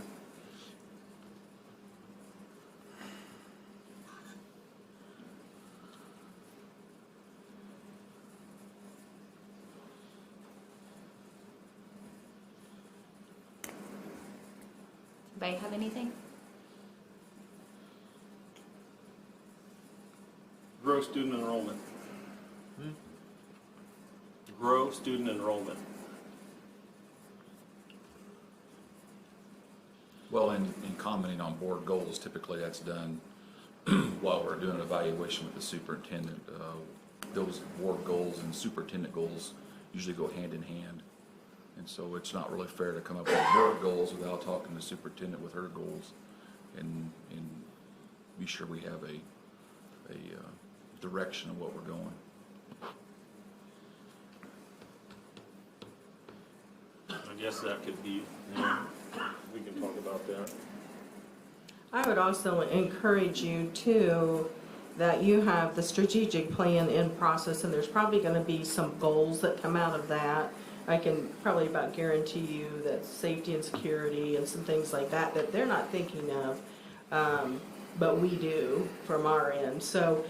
Anybody have anything? Grow student enrollment. Grow student enrollment. Well, in commenting on board goals, typically that's done while we're doing an evaluation with the superintendent. Those board goals and superintendent goals usually go hand in hand. And so it's not really fair to come up with board goals without talking to the superintendent with her goals and be sure we have a direction of what we're going. I guess that could be, we can talk about that. I would also encourage you too, that you have the strategic plan in process, and there's probably gonna be some goals that come out of that. I can probably about guarantee you that safety and security and some things like that, that they're not thinking of, but we do from our end. So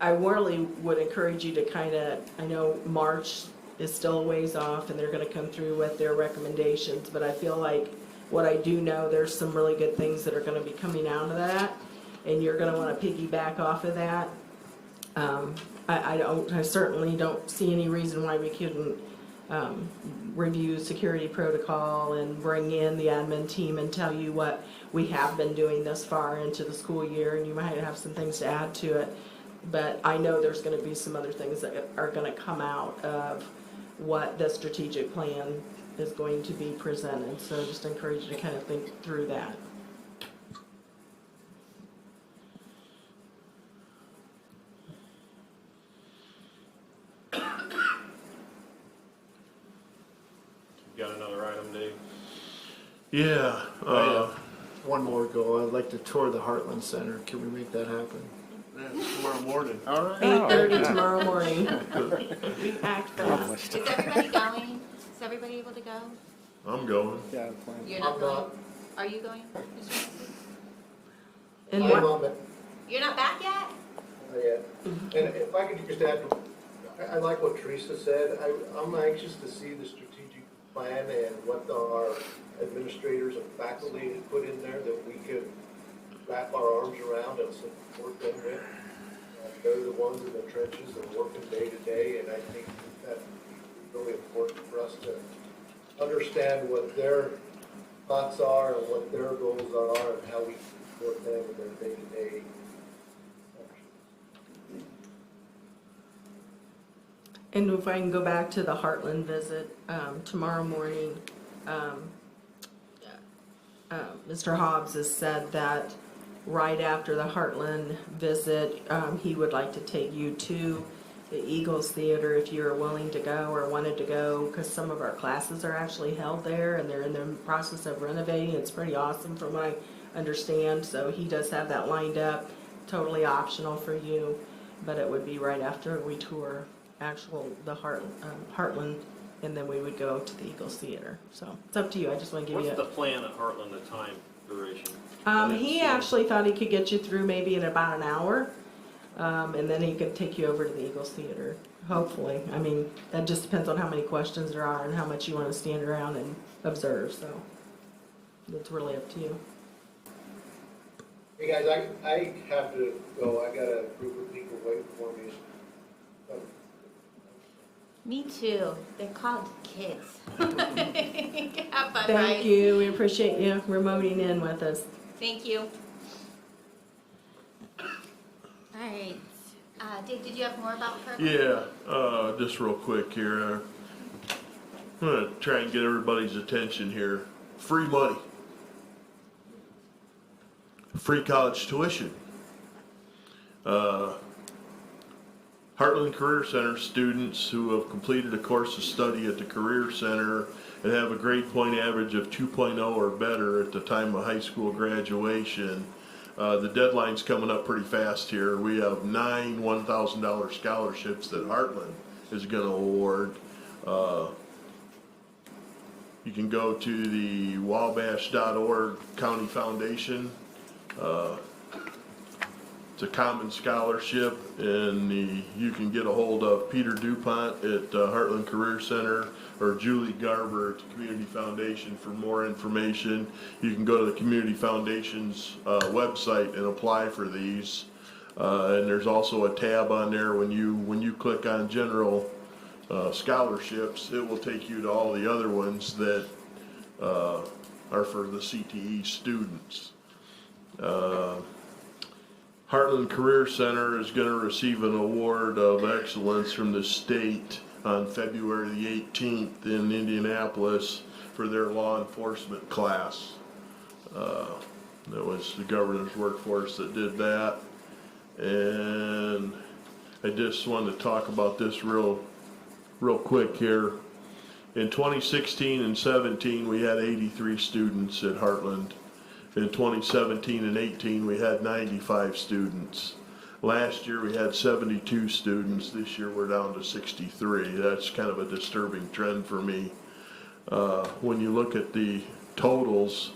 I really would encourage you to kind of, I know March is still a ways off and they're gonna come through with their recommendations, but I feel like what I do know, there's some really good things that are gonna be coming out of that, and you're gonna wanna piggyback off of that. I certainly don't see any reason why we couldn't review security protocol and bring in the admin team and tell you what we have been doing thus far into the school year, and you might have some things to add to it. But I know there's going to be some other things that are going to come out of what the strategic plan is going to be presented. So just encourage you to kind of think through that. You got another item, Dave? Yeah, One more goal, I'd like to tour the Heartland Center. Can we make that happen? tomorrow morning. All right. 8:30 tomorrow morning. Act fast. Is everybody going? Is everybody able to go? I'm going. Yeah, You're not I'm going? not. Are you going, Mr. Massey? And I'm what, on it. You're not back yet? Not yet. And if I could just add, I like what Teresa said. I'm anxious to see the strategic plan and what our administrators and faculty have put in there that we could wrap our arms around and support them with. They're the ones in the trenches and working day to day, and I think that's really important for us to understand what their thoughts are and what their goals are and how we support them in their day-to-day functions. and if I can go back to the Heartland visit, tomorrow morning, Mr. Hobbs has said that right after the Heartland visit, he would like to take you to the Eagles Theater if you're willing to go or wanted to go, because some of our classes are actually held there and they're in the process of renovating. It's pretty awesome from what I understand, so he does have that lined up, totally optional for you, but it would be right after we tour the Heartland, and then we would go to the Eagles Theater. So it's up to you. I just want to give What's you the plan at Heartland, the time duration? he actually thought he could get you through maybe in about an hour, and then he could take you over to the Eagles Theater, hopefully. I mean, that just depends on how many questions there are and how much you want to stand around and observe, so it's really up to you. Hey guys, I have to go. I got a group of people waiting for me. Me too. They're called kids. Have fun, Thank right? you. We appreciate you remoting in with us. Thank you. All right. Dave, did you have more about the program? Yeah, just real quick here. I'm gonna try and get everybody's attention here. Free money. Free college tuition. Heartland Career Center students who have completed a course of study at the Career Center and have a grade point average of 2.0 or better at the time of high school graduation. The deadline's coming up pretty fast here. We have 9 $1,000 scholarships that Heartland is going to award. You can go to the wabash.org County Foundation. It's a common scholarship, and you can get a hold of Peter DuPont at Heartland Career Center or Julie Garber at the Community Foundation for more information. You can go to the Community Foundation's website and apply for these. And there's also a tab on there when you click on General Scholarships, it will take you to all the other ones that are for the CTE students. Heartland Career Center is going to receive an award of excellence from the state on February the 18th in Indianapolis for their law enforcement class. That was the governor's workforce that did that. And I just wanted to talk about this real quick here. In 2016 and 17, we had 83 students at Heartland. In 2017 and 18, we had 95 students. Last year, we had 72 students. This year, we're down to 63. That's kind of a disturbing trend for me. When you look at the totals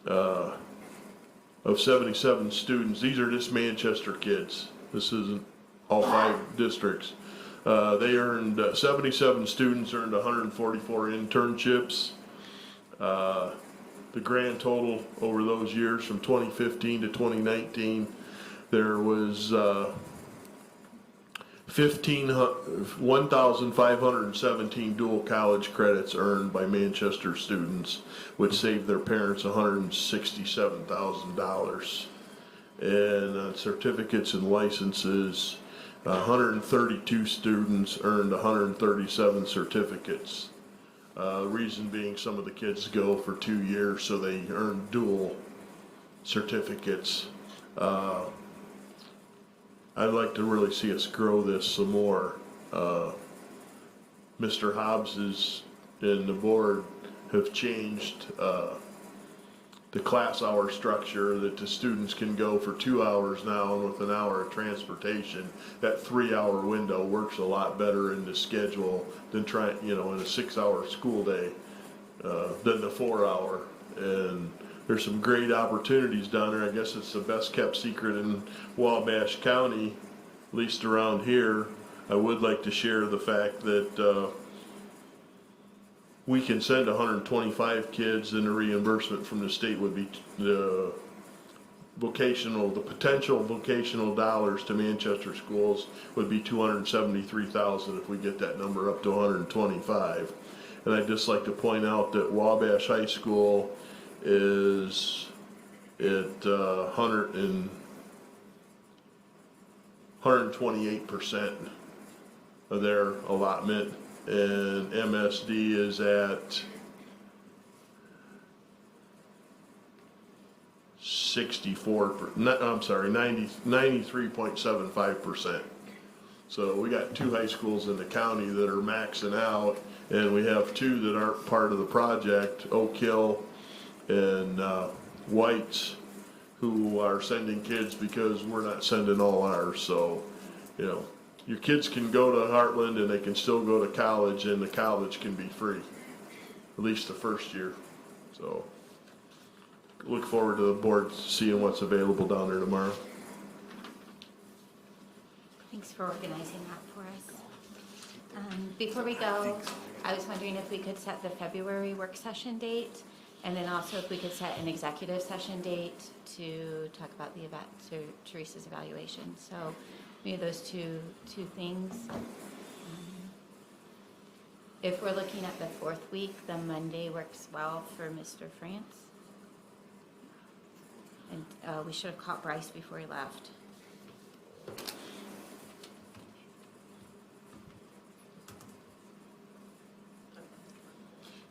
of 77 students, these are just Manchester kids. This isn't all 5 districts. They earned, 77 students earned 144 internships. The grand total over those years from 2015 to 2019, there was 1,517 dual college credits earned by Manchester students, which saved their parents $167,000. And certificates and licenses, 132 students earned 137 certificates. The reason being some of the kids go for 2 years, so they earn dual certificates. I'd like to really see us grow this some more. Mr. Hobbs and the board have changed the class hour structure that the students can go for 2 hours now, and with an hour of transportation, that 3-hour window works a lot better in the schedule than trying, in a 6-hour school day, than the 4-hour. And there's some great opportunities down there. I guess it's the best kept secret in Wabash County, at least around here. I would like to share the fact that we can send 125 kids, and the reimbursement from the state would be the potential vocational dollars to Manchester schools would be $273,000 if we get that number up to 125. And I'd just like to point out that Wabash High School is at 128% of their allotment, and MSD is at 93.75%. So we got 2 high schools in the county that are maxing out, and we have 2 that aren't part of the project, Oak Hill and White's, who are sending kids because we're not sending all ours. So, your kids can go to Heartland and they can still go to college, and the college can be free, at least the first year. So, look forward to the board seeing what's available down there tomorrow. Thanks for organizing that for us. Before we go, I was wondering if we could set the February work session date, and then also if we could set an executive session date to talk about Teresa's evaluation. So maybe those two things. If we're looking at the 4th week, the Monday works well for Mr. France. And we should have caught Bryce before he left.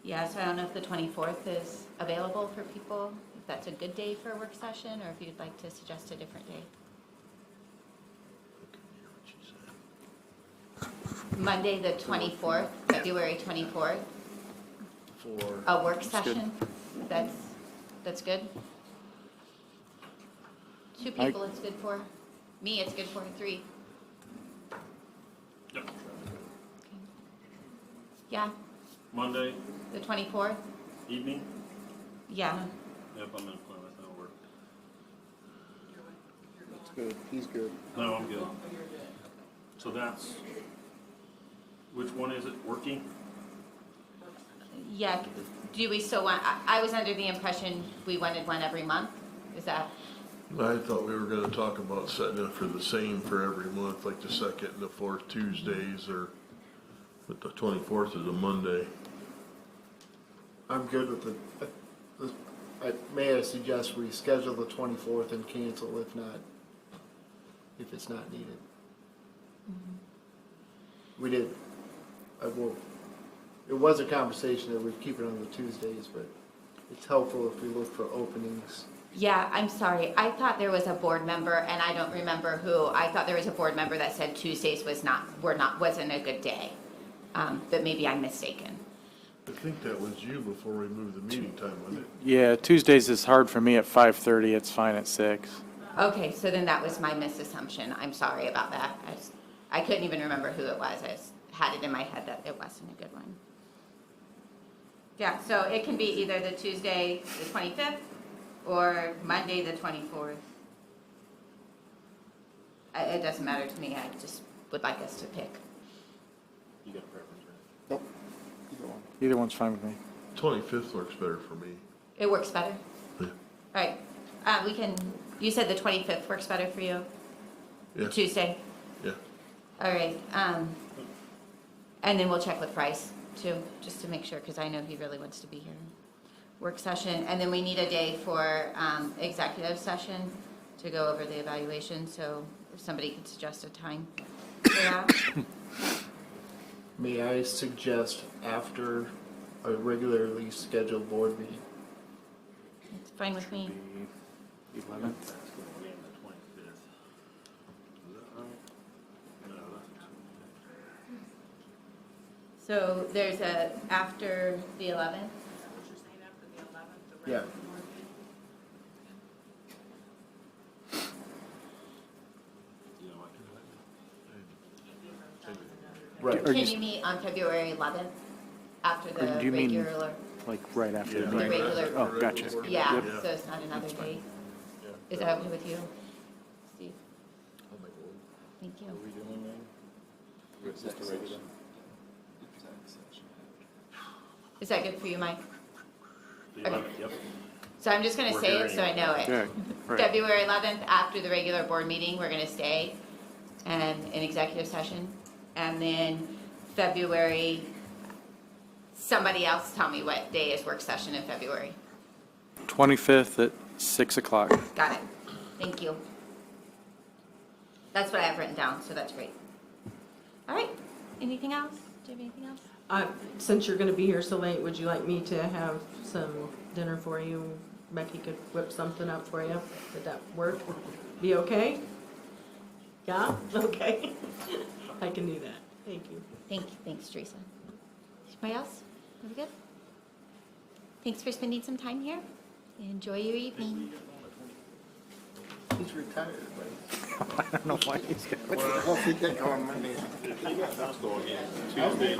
Yeah, so I don't know if the 24th is available for people, if that's a good day for a work session, or if you'd like to suggest a different day. Monday, the 24th, February 24th, For, a work That's good. session. That's good? Two I- people it's good for. Me, it's good for 3. Yep. Yeah, Monday, the 24th? evening? Yeah. Yep, I'm in Plymouth, that'll work. that's good, he's good. No, I'm good. So that's, which one is it, working? Yeah, do we still want, I was under the impression we wanted one every month. Is that, I thought we were gonna talk about setting it for the same for every month, like the second and the fourth Tuesdays, or, but the 24th is a Monday. I'm good with may I suggest we schedule the 24th and cancel if it's not needed. We did, it was a conversation that we keep it on the Tuesdays, but it's helpful if we look for openings. yeah, I'm sorry. I thought there was a board member, and I don't remember who. I thought there was a board member that said Tuesdays wasn't a good day. But maybe I'm mistaken. I think that was you before we moved the meeting time, wasn't it? Yeah, Tuesdays is hard for me at 5:30, it's fine at 6. Okay, so then that was my misassumption. I'm sorry about that. I couldn't even remember who it was. I just had it in my head that it wasn't a good one. Yeah, so it can be either the Tuesday, the 25th, or Monday, the 24th. It doesn't matter to me. I just would like us to pick. You got a preference, right? Nope. Either one. Either one's fine with me. 25th works better for me. It works better? Yeah. All right. You said the 25th works better for you? Yeah. Tuesday? Yeah. All right. And then we'll check with Bryce too, just to make sure, because I know he really wants to be here. Work session, and then we need a day for executive session to go over the evaluation, so if somebody could suggest a time for that. May I suggest after a regularly scheduled board meeting? It's fine with me. 11th. So there's after the 11th? Yeah. Right. Are Can you meet on February 11th after the do you mean regular? like right after Yeah. the The meeting? regular. Oh, gotcha. Yeah, Yep. so it's not another day. Is Yeah. that okay with you, Steve? Thank you. Is that good for you, Mike? The 11th, yep. So I'm just gonna We're say here it so I know it. Yeah, right. February 11th, after the regular board meeting, we're gonna stay and in executive session. And then February, somebody else tell me what day is work session in February. 25th at 6 o'clock. Got it. Thank you. That's what I have written down, so that's great. All right, anything else? Do you have anything else? Since you're gonna be here so late, would you like me to have some dinner for you? Becky could whip something up for you. Would that work? Be okay? Yeah? Okay. I can do that. Thank you. Thanks, Teresa. Anybody else? Are we good? Thanks for spending some time here. Enjoy your evening. He's retired, right? I don't know why he's got. What's he got going Monday? He got house again. Tuesday,